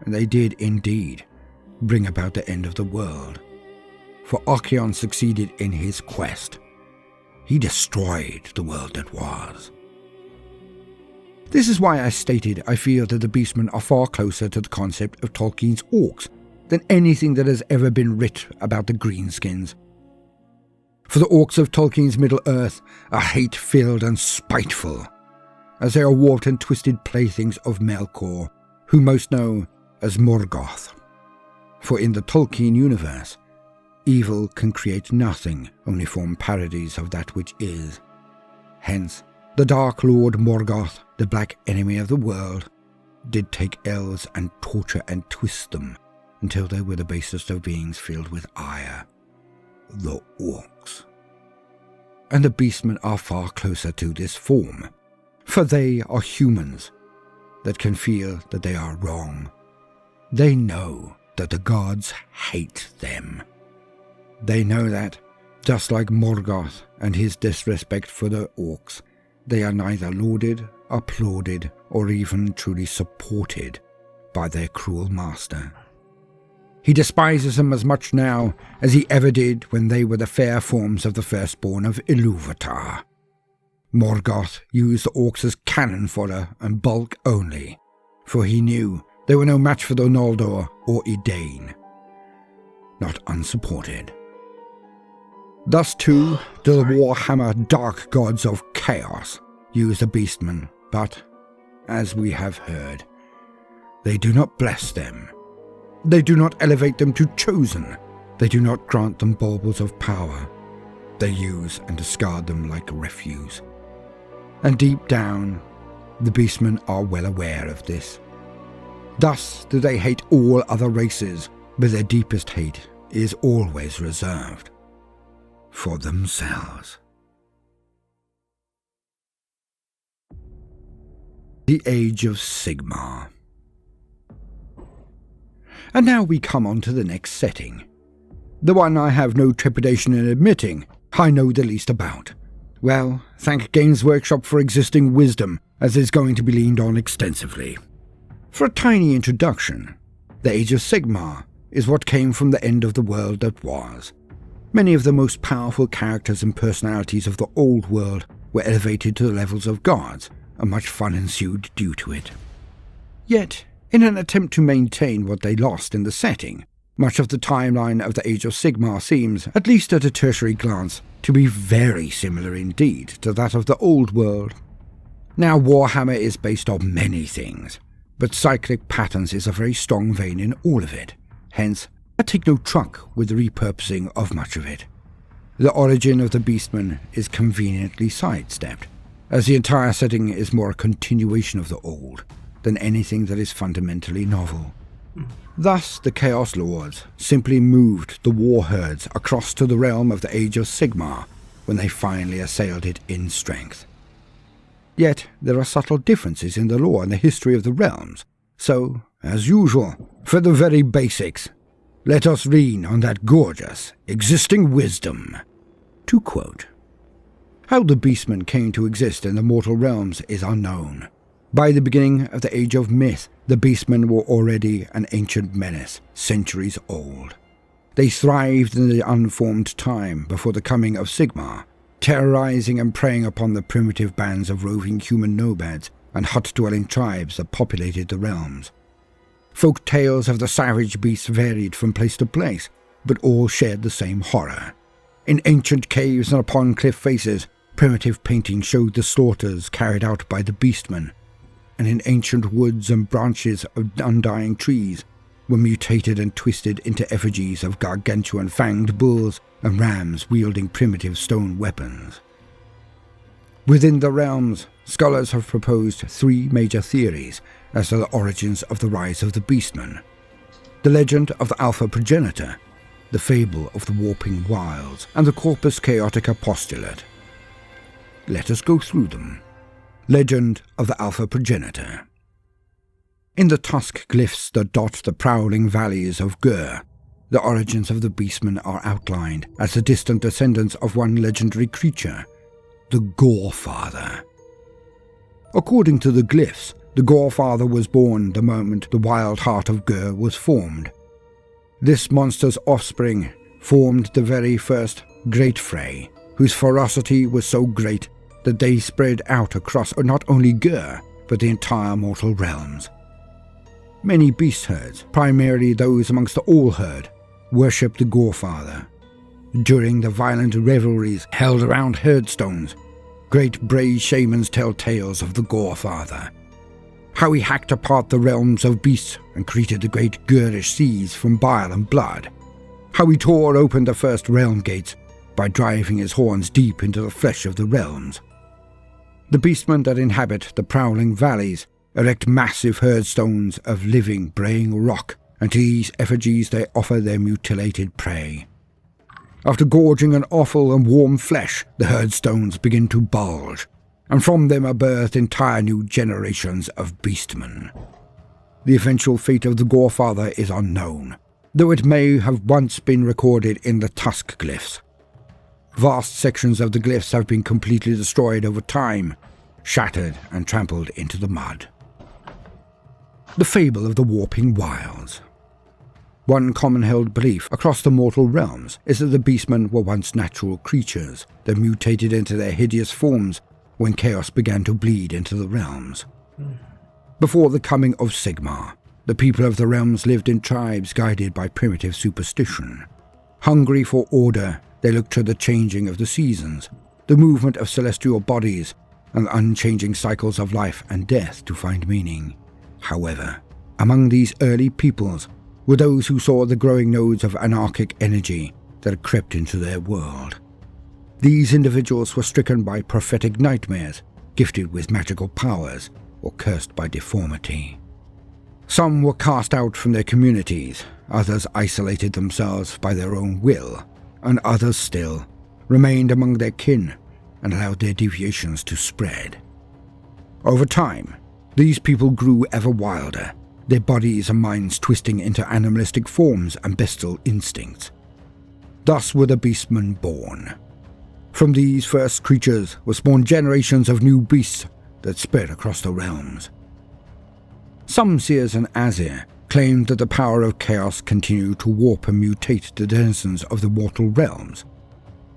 and they did indeed bring about the end of the world. For Archaon succeeded in his quest. He destroyed the world that was. This is why I stated I feel that the beastmen are far closer to the concept of Tolkien's orcs than anything that has ever been writ about the greenskins. For the orcs of Tolkien's Middle-earth are hate-filled and spiteful, as they are warped and twisted playthings of Melkor, who most know as Morgoth. For in the Tolkien universe, evil can create nothing, only form parodies of that which is. Hence, the Dark Lord Morgoth, the black enemy of the world, did take elves and torture and twist them until they were the basest of beings filled with ire. The orcs. And the beastmen are far closer to this form, for they are humans that can feel that they are wrong. They know that the gods hate them. They know that, just like Morgoth and his disrespect for the orcs, they are neither lauded, applauded, or even truly supported by their cruel master. He despises them as much now as he ever did when they were the fair forms of the firstborn of Ilúvatar. Morgoth used the orcs as cannon fodder and bulk only, for he knew They were no match for the Noldor or Edain. Not unsupported. Thus too do the Warhammer dark gods of chaos use the Beastmen, but, as we have heard, they do not bless them. They do not elevate them to chosen. They do not grant them baubles of power. They use and discard them like refuse. And deep down, the Beastmen are well aware of this. Thus do they hate all other races, but their deepest hate is always reserved for themselves. The Age of Sigmar. And now we come on to the next setting. The one I have no trepidation in admitting I know the least about. Well, thank Games Workshop for existing wisdom, as is going to be leaned on extensively. For a tiny introduction, the Age of Sigmar is what came from the end of the world that was. Many of the most powerful characters and personalities of the old world were elevated to the levels of gods, and much fun ensued due to it. Yet, in an attempt to maintain what they lost in the setting, much of the timeline of the Age of Sigmar seems, at least at a tertiary glance, to be very similar indeed to that of the old world. Now, Warhammer is based on many things, but cyclic patterns is a very strong vein in all of it. Hence, I take no truck with the repurposing of much of it. The origin of the Beastmen is conveniently sidestepped, as the entire setting is more a continuation of the old than anything that is fundamentally novel. Thus, the Chaos Lords simply moved the war herds across to the realm of the Age of Sigmar when they finally assailed it in strength. Yet, there are subtle differences in the lore and the history of the realms, so, as usual, for the very basics, let us lean on that gorgeous, existing wisdom. To quote, "How the Beastmen came to exist in the mortal realms is unknown. By the beginning of the Age of Myth, the Beastmen were already an ancient menace, centuries old. They thrived in the unformed time before the coming of Sigmar, terrorizing and preying upon the primitive bands of roving human nomads and hut-dwelling tribes that populated the realms. Folk tales of the savage beasts varied from place to place, but all shared the same horror. In ancient caves and upon cliff faces, primitive paintings showed the slaughters carried out by the Beastmen, and in ancient woods and branches of undying trees were mutated and twisted into effigies of gargantuan fanged bulls and rams wielding primitive stone weapons. Within the realms, scholars have proposed three major theories as to the origins of the rise of the Beastmen: the legend of the Alpha Progenitor, the fable of the Warping Wilds, and the Corpus Chaotica postulate. Let us go through them. Legend of the Alpha Progenitor. In the tusk glyphs that dot the prowling valleys of Gur, the origins of the Beastmen are outlined as the distant descendants of one legendary creature, the Gorefather. According to the glyphs, the Gorefather was born the moment the wild heart of Gur was formed. This monster's offspring formed the very first Great Frey, whose ferocity was so great that they spread out across not only Gur, but the entire mortal realms. Many beast herds, primarily those amongst the All-Herd, worshipped the Gorefather. During the violent revelries held around herdstones, great brave shamans tell tales of the Gorefather. How he hacked apart the realms of beasts and created the great Gurish seas from bile and blood. How he tore open the first realm gates by driving his horns deep into the flesh of the realms. The Beastmen that inhabit the prowling valleys erect massive herdstones of living, braying rock, and to these effigies they offer their mutilated prey. After gorging on offal and warm flesh, the herdstones begin to bulge, and from them are birthed entire new generations of Beastmen. The eventual fate of the Gorefather is unknown, though it may have once been recorded in the tusk glyphs. Vast sections of the glyphs have been completely destroyed over time, shattered and trampled into the mud. The fable of the Warping Wilds. One common-held belief across the mortal realms is that the Beastmen were once natural creatures that mutated into their hideous forms when chaos began to bleed into the realms. Before the coming of Sigmar, the people of the realms lived in tribes guided by primitive superstition. Hungry for order, they looked to the changing of the seasons, the movement of celestial bodies, and unchanging cycles of life and death to find meaning. However, among these early peoples were those who saw the growing nodes of anarchic energy that had crept into their world. These individuals were stricken by prophetic nightmares, gifted with magical powers, or cursed by deformity. Some were cast out from their communities, others isolated themselves by their own will, and others still remained among their kin and allowed their deviations to spread. Over time, these people grew ever wilder, their bodies and minds twisting into animalistic forms and bestial instincts. Thus were the Beastmen born. From these first creatures were spawned generations of new beasts that spread across the realms. Some seers and Azir claimed that the power of chaos continued to warp and mutate the denizens of the mortal realms.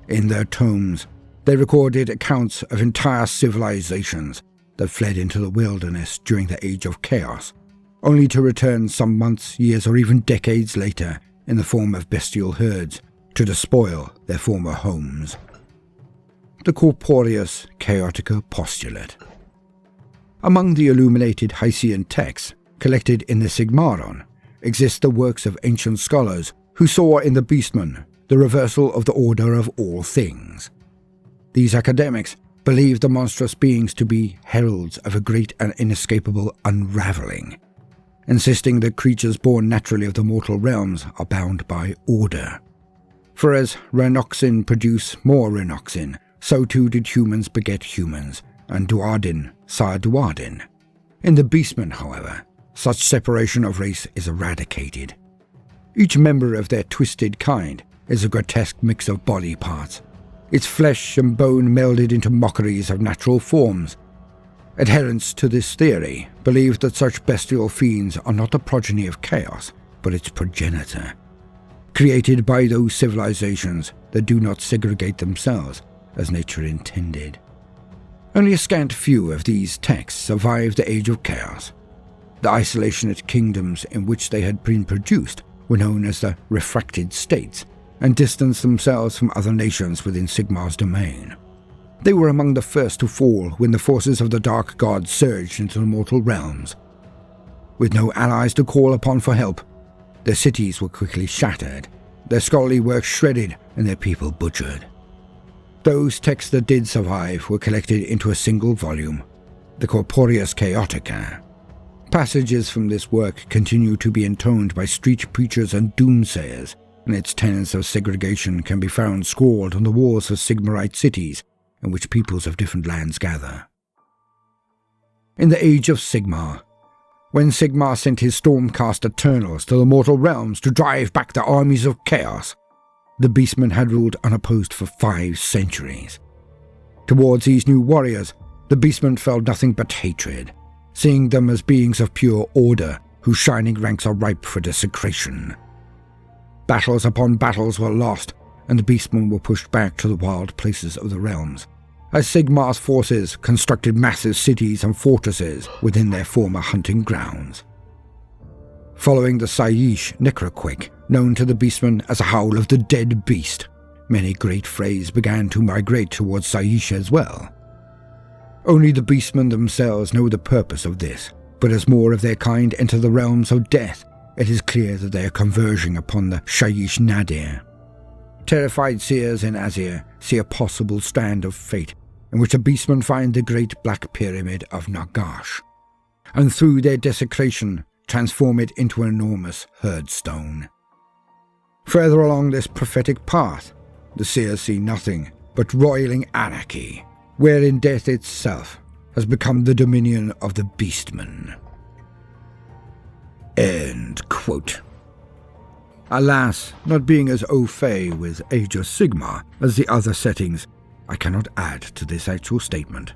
In their tomes, they recorded accounts of entire civilizations that fled into the wilderness during the Age of Chaos, only to return some months, years, or even decades later in the form of bestial herds to despoil their former homes. The Corporeus Chaotica postulate. Among the illuminated Hysian texts collected in the Sigmaron exist the works of ancient scholars who saw in the Beastmen the reversal of the order of all things. These academics believed the monstrous beings to be heralds of a great and inescapable unraveling, insisting that creatures born naturally of the mortal realms are bound by order. For as Renoxin produce more Renoxin, so too did humans beget humans, and Duardin sire Duardin. In the Beastmen, however, such separation of race is eradicated. Each member of their twisted kind is a grotesque mix of body parts, its flesh and bone melded into mockeries of natural forms. Adherents to this theory believe that such bestial fiends are not the progeny of chaos, but its progenitor, created by those civilizations that do not segregate themselves as nature intended. Only a scant few of these texts survived the Age of Chaos. The isolationist kingdoms in which they had been produced were known as the refracted states, and distanced themselves from other nations within Sigmar's domain. They were among the first to fall when the forces of the Dark Gods surged into the mortal realms. With no allies to call upon for help, their cities were quickly shattered, their scholarly work shredded, and their people butchered. Those texts that did survive were collected into a single volume, the Corporeus Chaotica. Passages from this work continue to be intoned by street preachers and doomsayers, and its tenets of segregation can be found scrawled on the walls of Sigmarite cities in which peoples of different lands gather. In the Age of Sigmar, when Sigmar sent his Stormcast Eternals to the mortal realms to drive back the armies of chaos, the Beastmen had ruled unopposed for 5 centuries. Towards these new warriors, the Beastmen felt nothing but hatred, seeing them as beings of pure order whose shining ranks are ripe for desecration. Battles upon battles were lost, and the Beastmen were pushed back to the wild places of the realms, as Sigmar's forces constructed massive cities and fortresses within their former hunting grounds. Following the Saish necroquake, known to the Beastmen as a howl of the dead beast, many great Freys began to migrate towards Saish as well. Only the Beastmen themselves know the purpose of this, but as more of their kind enter the realms of death, it is clear that they are converging upon the Shaiish Nadir. Terrified seers in Azir see a possible strand of fate in which the Beastmen find the great black pyramid of Nagash, and through their desecration transform it into an enormous herdstone. Further along this prophetic path, the seers see nothing but roiling anarchy, wherein death itself has become the dominion of the Beastmen. End quote. Alas, not being as au fait with Age of Sigmar as the other settings, I cannot add to this actual statement.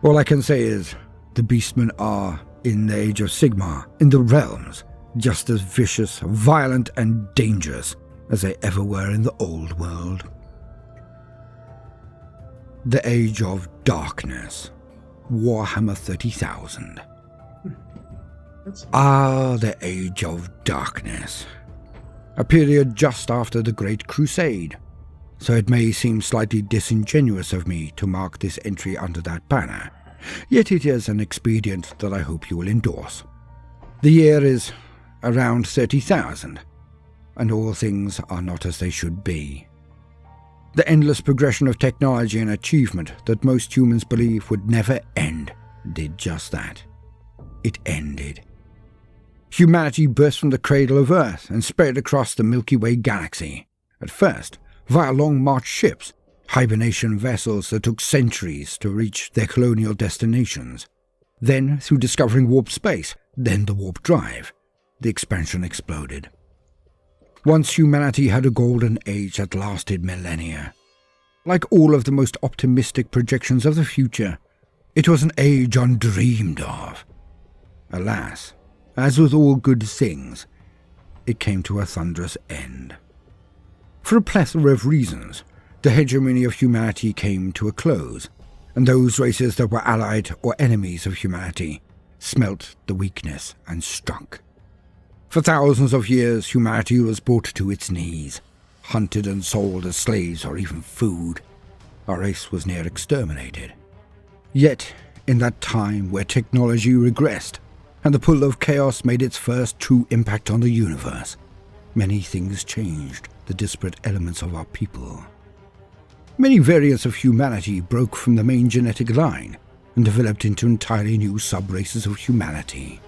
All I can say is, the Beastmen are, in the Age of Sigmar, in the realms, just as vicious, violent, and dangerous as they ever were in the old world. The Age of Darkness, Warhammer 30,000. The Age of Darkness. A period just after the Great Crusade, so it may seem slightly disingenuous of me to mark this entry under that banner, yet it is an expedient that I hope you will endorse. The year is around 30,000, and all things are not as they should be. The endless progression of technology and achievement that most humans believe would never end did just that. It ended. Humanity burst from the cradle of Earth and spread across the Milky Way galaxy, at first via Long March ships, hibernation vessels that took centuries to reach their colonial destinations. Then through discovering warp space, then the warp drive, the expansion exploded. Once humanity had a golden age that lasted millennia. Like all of the most optimistic projections of the future, it was an age undreamed of. Alas, as with all good things, it came to a thunderous end. For a plethora of reasons, the hegemony of humanity came to a close, and those races that were allied or enemies of humanity smelt the weakness and struck. For thousands of years, humanity was brought to its knees, hunted and sold as slaves or even food. Our race was near exterminated. Yet, in that time where technology regressed, and the pull of chaos made its first true impact on the universe, many things changed the disparate elements of our people. Many variants of humanity broke from the main genetic line and developed into entirely new sub-races of humanity.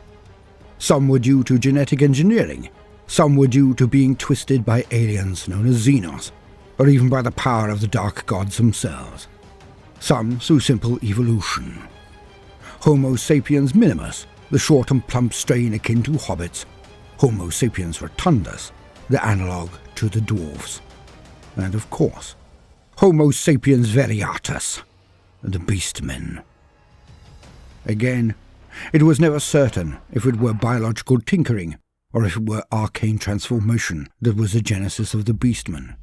Some were due to genetic engineering, some were due to being twisted by aliens known as Xenos, or even by the power of the dark gods themselves. Some through simple evolution. Homo sapiens minimus, the short and plump strain akin to hobbits, Homo sapiens rotundus, the analogue to the dwarfs, and of course, Homo sapiens variatus, the Beastmen. Again, it was never certain if it were biological tinkering or if it were arcane transformation that was the genesis of the Beastmen,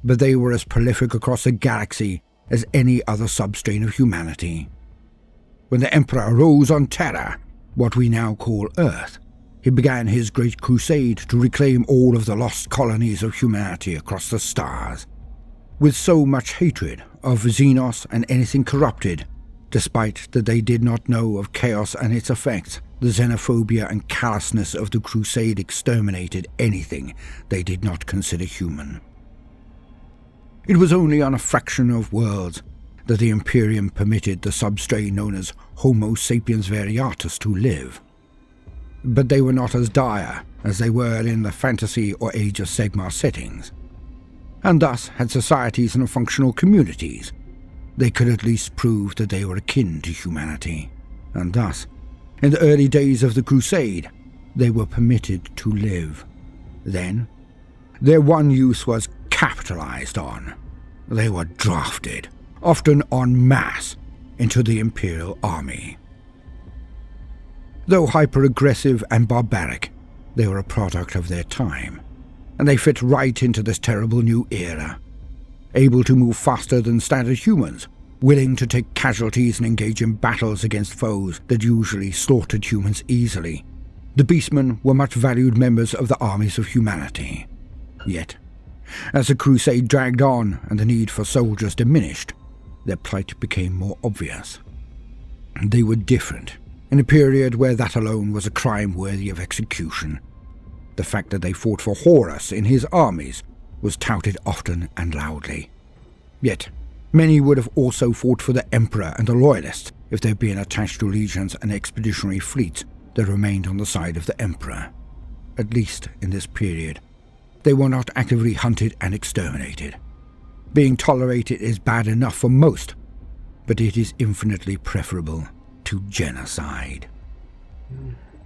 but they were as prolific across the galaxy as any other substrain of humanity. When the Emperor rose on Terra, what we now call Earth, he began his great crusade to reclaim all of the lost colonies of humanity across the stars. With so much hatred of Xenos and anything corrupted, despite that they did not know of chaos and its effects, the xenophobia and callousness of the crusade exterminated anything they did not consider human. It was only on a fraction of worlds that the Imperium permitted the substrain known as Homo sapiens variatus to live. But they were not as dire as they were in the fantasy or Age of Sigmar settings, and thus had societies and functional communities. They could at least prove that they were akin to humanity, and thus, in the early days of the Crusade, they were permitted to live. Then, their one use was capitalized on. They were drafted, often en masse, into the Imperial Army. Though hyper-aggressive and barbaric, they were a product of their time, and they fit right into this terrible new era. Able to move faster than standard humans, willing to take casualties and engage in battles against foes that usually slaughtered humans easily, the Beastmen were much valued members of the armies of humanity. Yet, as the crusade dragged on and the need for soldiers diminished, their plight became more obvious. They were different, in a period where that alone was a crime worthy of execution. The fact that they fought for Horus in his armies was touted often and loudly. Yet, many would have also fought for the Emperor and the Loyalists if they had been attached to legions and expeditionary fleets that remained on the side of the Emperor. At least in this period, they were not actively hunted and exterminated. Being tolerated is bad enough for most, but it is infinitely preferable to genocide.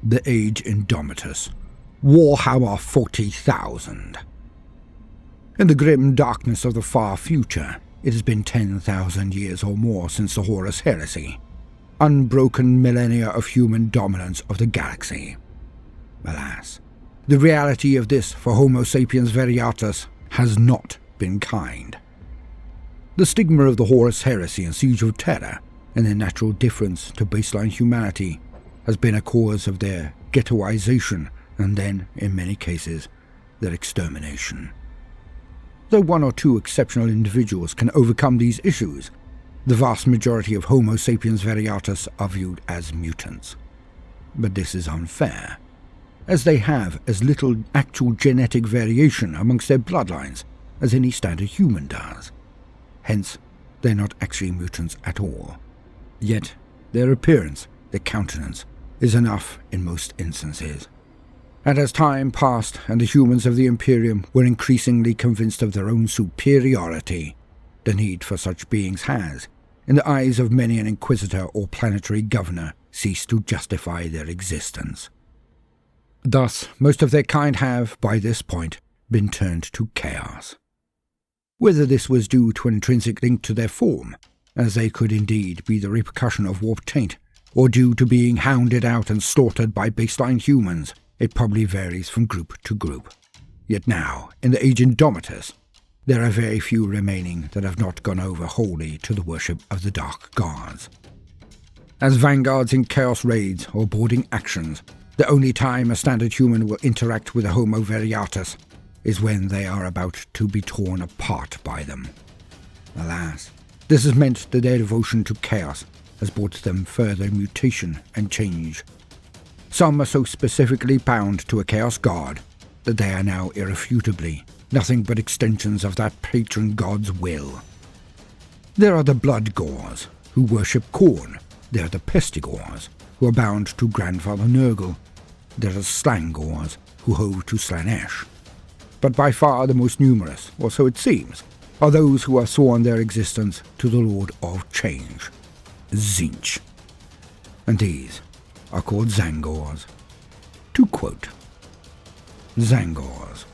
The Age Indomitus, Warhammer 40,000. In the grim darkness of the far future, it has been 10,000 years or more since the Horus Heresy, unbroken millennia of human dominance of the galaxy. Alas, the reality of this for Homo sapiens variatus has not been kind. The stigma of the Horus Heresy and Siege of Terra, and their natural difference to baseline humanity, has been a cause of their ghettoization and then, in many cases, their extermination. Though one or two exceptional individuals can overcome these issues, the vast majority of Homo sapiens variatus are viewed as mutants. But this is unfair, as they have as little actual genetic variation amongst their bloodlines as any standard human does. Hence, they're not actually mutants at all. Yet, their appearance, their countenance, is enough in most instances. And as time passed and the humans of the Imperium were increasingly convinced of their own superiority, the need for such beings has, in the eyes of many an inquisitor or planetary governor, ceased to justify their existence. Thus, most of their kind have, by this point, been turned to chaos. Whether this was due to an intrinsic link to their form, as they could indeed be the repercussion of warp taint, or due to being hounded out and slaughtered by baseline humans, it probably varies from group to group. Yet now, in the Age Indomitus, there are very few remaining that have not gone over wholly to the worship of the Dark Gods. As vanguards in Chaos raids or boarding actions, the only time a standard human will interact with a Homo variatus is when they are about to be torn apart by them. Alas, this has meant that their devotion to chaos has brought them further mutation and change. Some are so specifically bound to a chaos god that they are now irrefutably nothing but extensions of that patron god's will. There are the blood gores, who worship Khorne. There are the pestigores, who are bound to Grandfather Nurgle. There are the slangores, who hold to Slanesh. But by far the most numerous, or so it seems, are those who have sworn their existence to the Lord of Change, Tzeentch. And these are called Zangors. To quote, Zangors.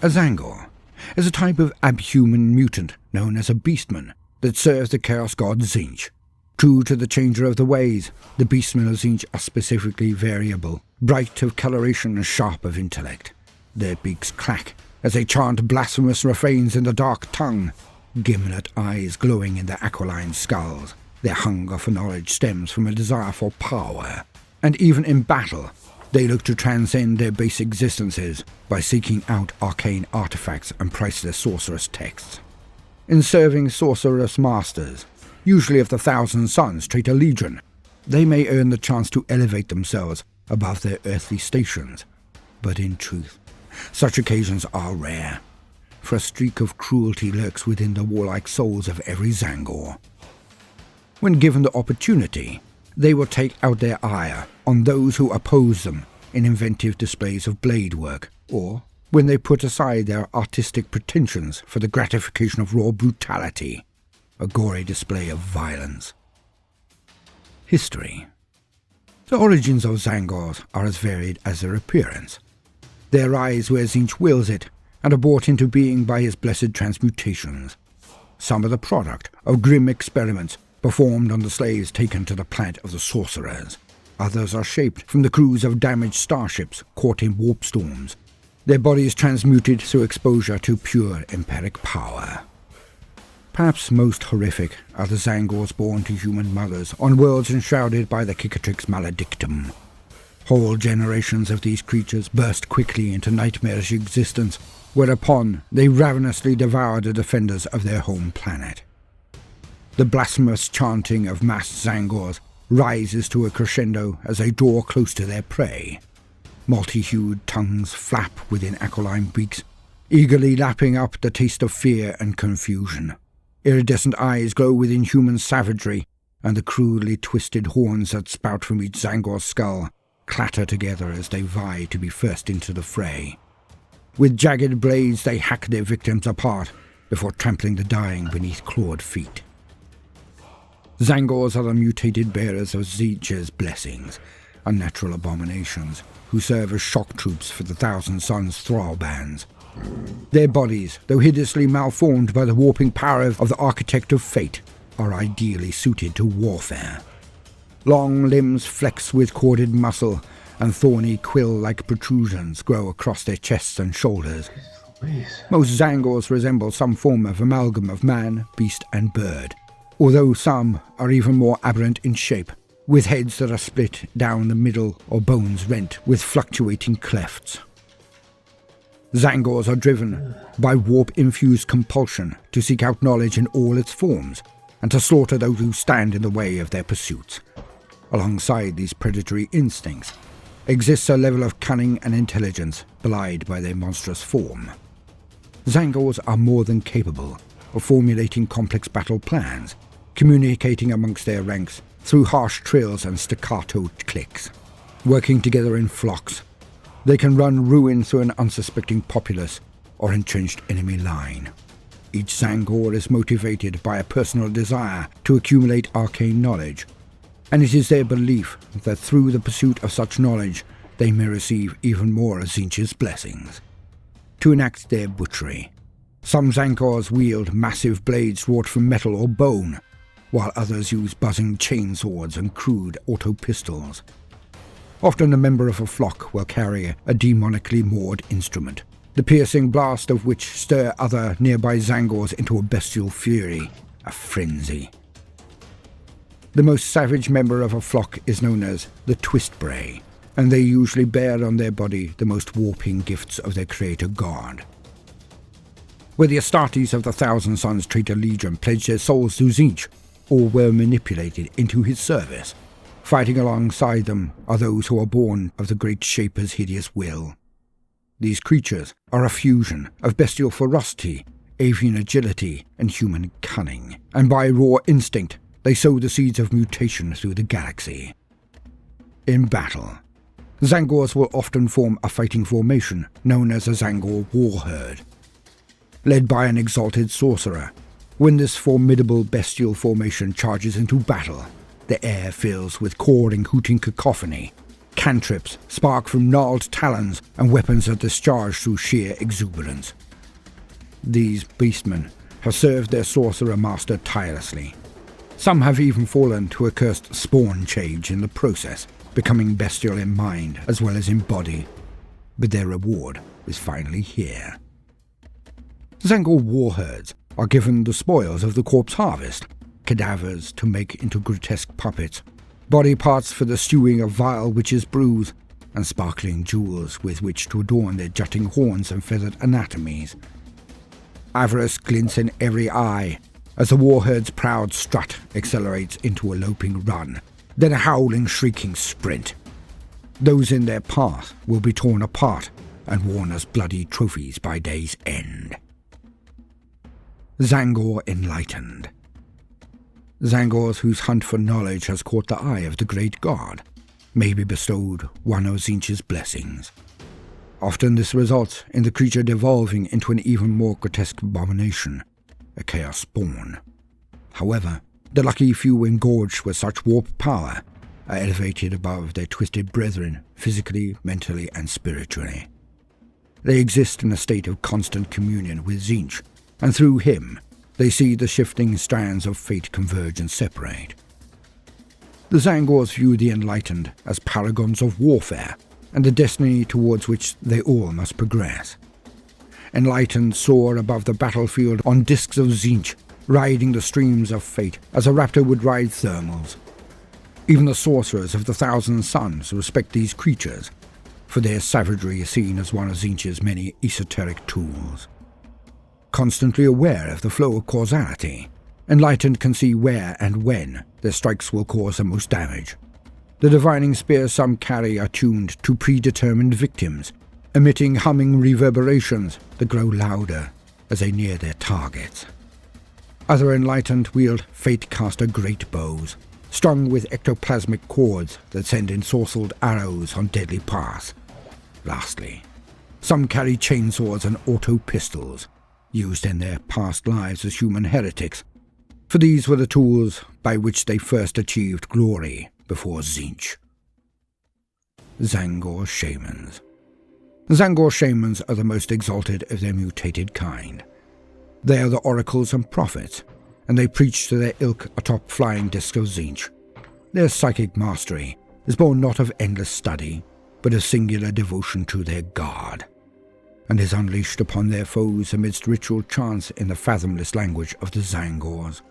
A Zangor is a type of abhuman mutant known as a Beastman that serves the chaos god Tzeentch. True to the changer of the ways, the Beastmen of Tzeentch are specifically variable, bright of coloration and sharp of intellect. Their beaks clack as they chant blasphemous refrains in the dark tongue, gimlet eyes glowing in their aquiline skulls. Their hunger for knowledge stems from a desire for power, and even in battle, they look to transcend their base existences by seeking out arcane artifacts and priceless sorcerous texts. In serving sorcerous masters, usually of the Thousand Sons Traitor Legion, they may earn the chance to elevate themselves above their earthly stations, but in truth, such occasions are rare, for a streak of cruelty lurks within the warlike souls of every Zangor. When given the opportunity, they will take out their ire on those who oppose them in inventive displays of blade work, or when they put aside their artistic pretensions for the gratification of raw brutality, a gory display of violence. History. The origins of Zangors are as varied as their appearance. They arise where Tzeentch wills it, and are brought into being by his blessed transmutations. Some are the product of grim experiments performed on the slaves taken to the planet of the sorcerers. Others are shaped from the crews of damaged starships caught in warp storms, their bodies transmuted through exposure to pure empiric power. Perhaps most horrific are the Zangors born to human mothers on worlds enshrouded by the Cicatrix maledictum. Whole generations of these creatures burst quickly into nightmarish existence, whereupon they ravenously devour the defenders of their home planet. The blasphemous chanting of massed Zangors rises to a crescendo as they draw close to their prey. Multi-hued tongues flap within aquiline beaks, eagerly lapping up the taste of fear and confusion. Iridescent eyes glow with inhuman savagery, and the cruelly twisted horns that spout from each Zangor's skull clatter together as they vie to be first into the fray. With jagged blades they hack their victims apart before trampling the dying beneath clawed feet. Zangors are the mutated bearers of Tzeentch's blessings, unnatural abominations, who serve as shock troops for the Thousand Sons thrall bands. Their bodies, though hideously malformed by the warping power of the Architect of Fate, are ideally suited to warfare. Long limbs flex with corded muscle, and thorny quill-like protrusions grow across their chests and shoulders. Most Zangors resemble some form of amalgam of man, beast, and bird, although some are even more aberrant in shape, with heads that are split down the middle or bones rent with fluctuating clefts. Zangors are driven by warp-infused compulsion to seek out knowledge in all its forms and to slaughter those who stand in the way of their pursuits. Alongside these predatory instincts exists a level of cunning and intelligence belied by their monstrous form. Zangors are more than capable of formulating complex battle plans, communicating amongst their ranks through harsh trills and staccato clicks. Working together in flocks, they can run ruin through an unsuspecting populace or entrenched enemy line. Each Zangor is motivated by a personal desire to accumulate arcane knowledge, and it is their belief that through the pursuit of such knowledge they may receive even more of Tzeentch's blessings. To enact their butchery, some Zangors wield massive blades wrought from metal or bone, while others use buzzing chainswords and crude auto-pistols. Often a member of a flock will carry a demonically moored instrument, the piercing blast of which stir other nearby Zangors into a bestial fury, a frenzy. The most savage member of a flock is known as the Twistbray, and they usually bear on their body the most warping gifts of their creator god. Where the Astartes of the Thousand Suns Traitor Legion pledged their souls to Tzeentch, or were manipulated into his service, fighting alongside them are those who are born of the Great Shaper's hideous will. These creatures are a fusion of bestial ferocity, avian agility, and human cunning, and by raw instinct they sow the seeds of mutation through the galaxy. In battle, Zangors will often form a fighting formation known as a Zangor warherd. Led by an exalted sorcerer, when this formidable bestial formation charges into battle, the air fills with cawing, hooting cacophony. Cantrips spark from gnarled talons, and weapons are discharged through sheer exuberance. These beastmen have served their sorcerer master tirelessly. Some have even fallen to a cursed spawn change in the process, becoming bestial in mind as well as in body. But their reward is finally here. Zangor warherds are given the spoils of the corpse harvest, cadavers to make into grotesque puppets, body parts for the stewing of vile witches' brews, and sparkling jewels with which to adorn their jutting horns and feathered anatomies. Avarice glints in every eye as the warherd's proud strut accelerates into a loping run, then a howling, shrieking sprint. Those in their path will be torn apart and worn as bloody trophies by day's end. Zangor Enlightened. Zangors whose hunt for knowledge has caught the eye of the great god may be bestowed one of Tzeentch's blessings. Often this results in the creature devolving into an even more grotesque abomination, a chaos spawn. However, the lucky few engorged with such warp power are elevated above their twisted brethren physically, mentally, and spiritually. They exist in a state of constant communion with Tzeentch, and through him they see the shifting strands of fate converge and separate. The Zangors view the enlightened as paragons of warfare, and the destiny towards which they all must progress. Enlightened soar above the battlefield on discs of Tzeentch, riding the streams of fate as a raptor would ride thermals. Even the sorcerers of the Thousand Suns respect these creatures, for their savagery is seen as one of Tzeentch's many esoteric tools. Constantly aware of the flow of causality, Enlightened can see where and when their strikes will cause the most damage. The divining spears some carry are tuned to predetermined victims, emitting humming reverberations that grow louder as they near their targets. Other Enlightened wield fate-caster great bows, strung with ectoplasmic cords that send ensorcelled arrows on deadly paths. Lastly, some carry chainswords and auto-pistols, used in their past lives as human heretics, for these were the tools by which they first achieved glory before Tzeentch. Zangor Shamans. Zangor Shamans are the most exalted of their mutated kind. They are the oracles and prophets, and they preach to their ilk atop flying discs of Tzeentch. Their psychic mastery is born not of endless study, but of singular devotion to their god, and is unleashed upon their foes amidst ritual chants in the fathomless language of the Zangors.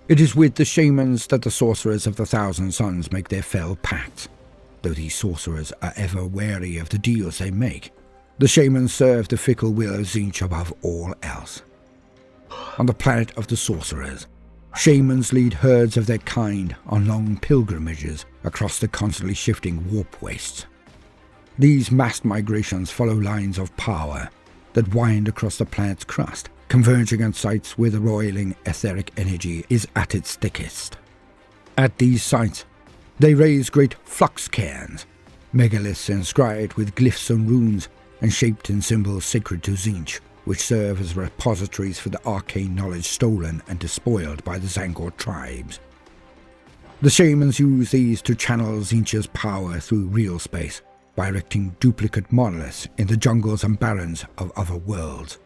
It is with the shamans that the sorcerers of the Thousand Suns make their fell pacts, though these sorcerers are ever wary of the deals they make. The shamans serve the fickle will of Tzeentch above all else. On the planet of the sorcerers, shamans lead herds of their kind on long pilgrimages across the constantly shifting warp wastes. These massed migrations follow lines of power that wind across the planet's crust, converging on sites where the roiling etheric energy is at its thickest. At these sites, they raise great flux cairns, megaliths inscribed with glyphs and runes and shaped in symbols sacred to Tzeentch, which serve as repositories for the arcane knowledge stolen and despoiled by the Zangor tribes. The shamans use these to channel Tzeentch's power through real space, by erecting duplicate monoliths in the jungles and barrens of other worlds.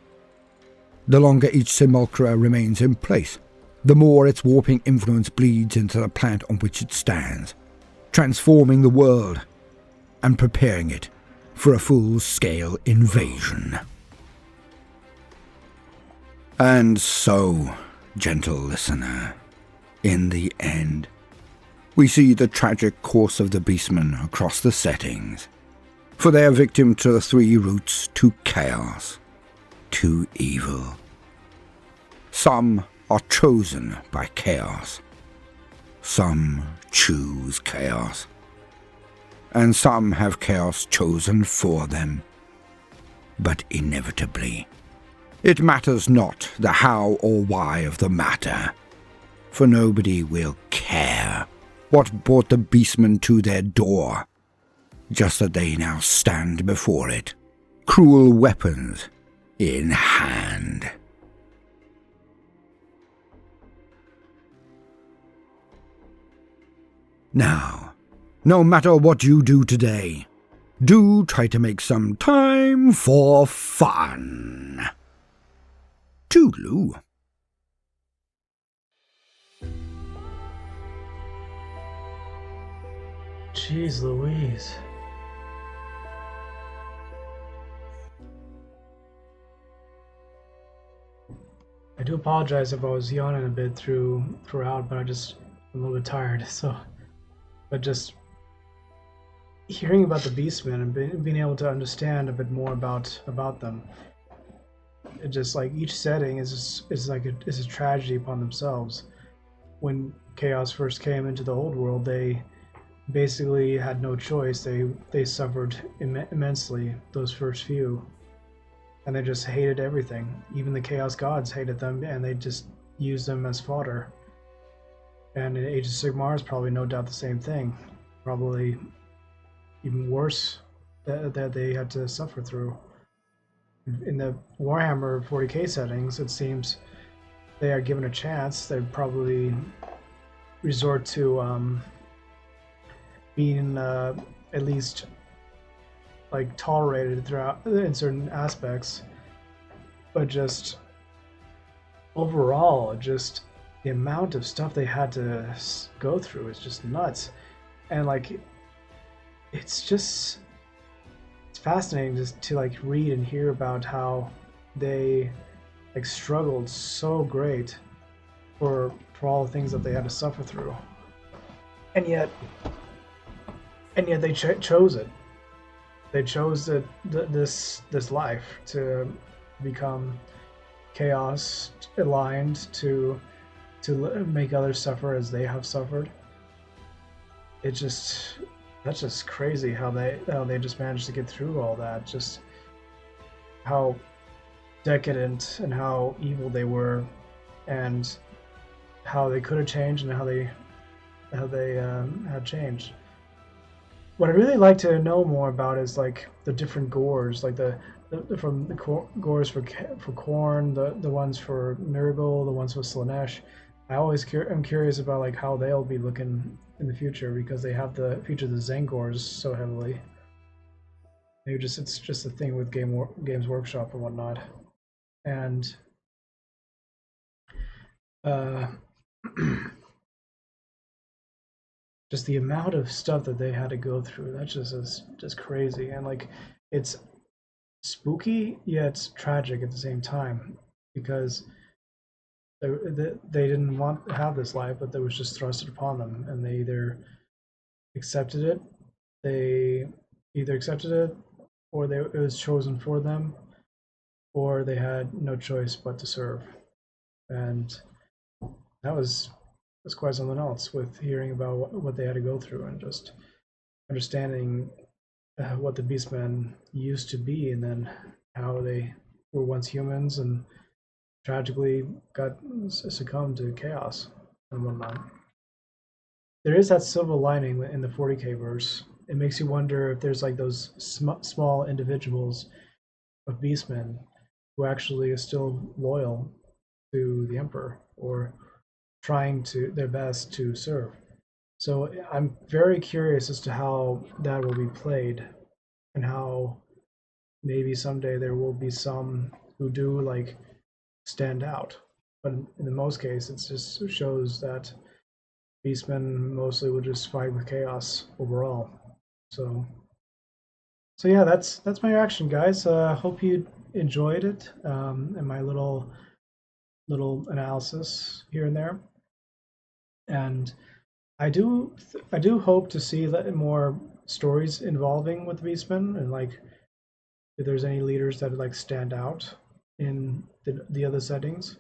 The longer each simulacra remains in place, the more its warping influence bleeds into the planet on which it stands, transforming the world and preparing it for a full-scale invasion. And so, gentle listener, in the end, we see the tragic course of the Beastmen across the settings, for they are victim to the three roots to chaos, to evil. Some are chosen by chaos, some choose chaos, and some have chaos chosen for them. But inevitably, it matters not the how or why of the matter, for nobody will care what brought the Beastmen to their door, just that they now stand before it, cruel weapons in hand. Now, no matter what you do today, do try to make some time for fun. Toodaloo. Jeez Louise. I do apologize if I was yawning a bit throughout, but I'm a little bit tired. So, but just hearing about the Beastmen and being able to understand a bit more about them, it just like each setting is a tragedy upon themselves. When chaos first came into the old world, they basically had no choice. They suffered immensely, those first few. And they just hated everything. Even the Chaos Gods hated them, and they just used them as fodder. And in Age of Sigmar is probably no doubt the same thing. Probably even worse that they had to suffer through. In the Warhammer 40k settings, it seems they are given a chance. They'd probably resort to being at least like tolerated throughout in certain aspects, but just overall, just the amount of stuff they had to go through is just nuts. And like it's fascinating just to like read and hear about how they like struggled so great for all the things that they had to suffer through, and yet they chose it. They chose this life to become chaos aligned to make others suffer as they have suffered. That's just crazy how they just managed to get through all that. Just how decadent and how evil they were, and how they could have changed and how they had changed. What I'd really like to know more about is like the different gores, like the gores for Khorne, the ones for Nurgle, the ones for Slaanesh. I'm curious about like how they'll be looking in the future, because they have the feature the Zangors so heavily. Maybe it's just a thing with Games Workshop and whatnot, and just the amount of stuff that they had to go through. That's just crazy, and like it's spooky yet tragic at the same time, because They didn't want to have this life, but that was just thrusted upon them, and they accepted it. They either accepted it, or it was chosen for them, or they had no choice but to serve. And that was quite something else with hearing about what they had to go through and just understanding what the Beastmen used to be, and then how they were once humans and tragically got succumbed to chaos and whatnot. There is that silver lining in the 40K verse. It makes you wonder if there's like those small individuals of beastmen who actually are still loyal to the emperor or trying to their best to serve. So I'm very curious as to how that will be played, and how maybe someday there will be some who do like stand out. But in the most case, it just shows that beastmen mostly will just fight with chaos overall. So yeah, that's my reaction, guys. Hope you enjoyed it, and my little analysis here and there. And I do hope to see more stories involving with the Beastmen, and like if there's any leaders that like stand out in the other settings,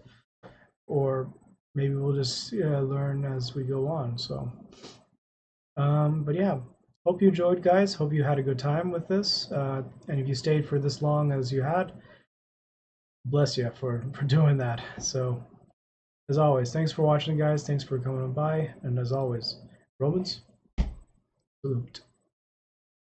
or maybe we'll just learn as we go on. So, but yeah, hope you enjoyed, guys. Hope you had a good time with this, and if you stayed for this long as you had, bless you for doing that. So, as always, thanks for watching, guys. Thanks for coming on by, and as always, Romans, salute.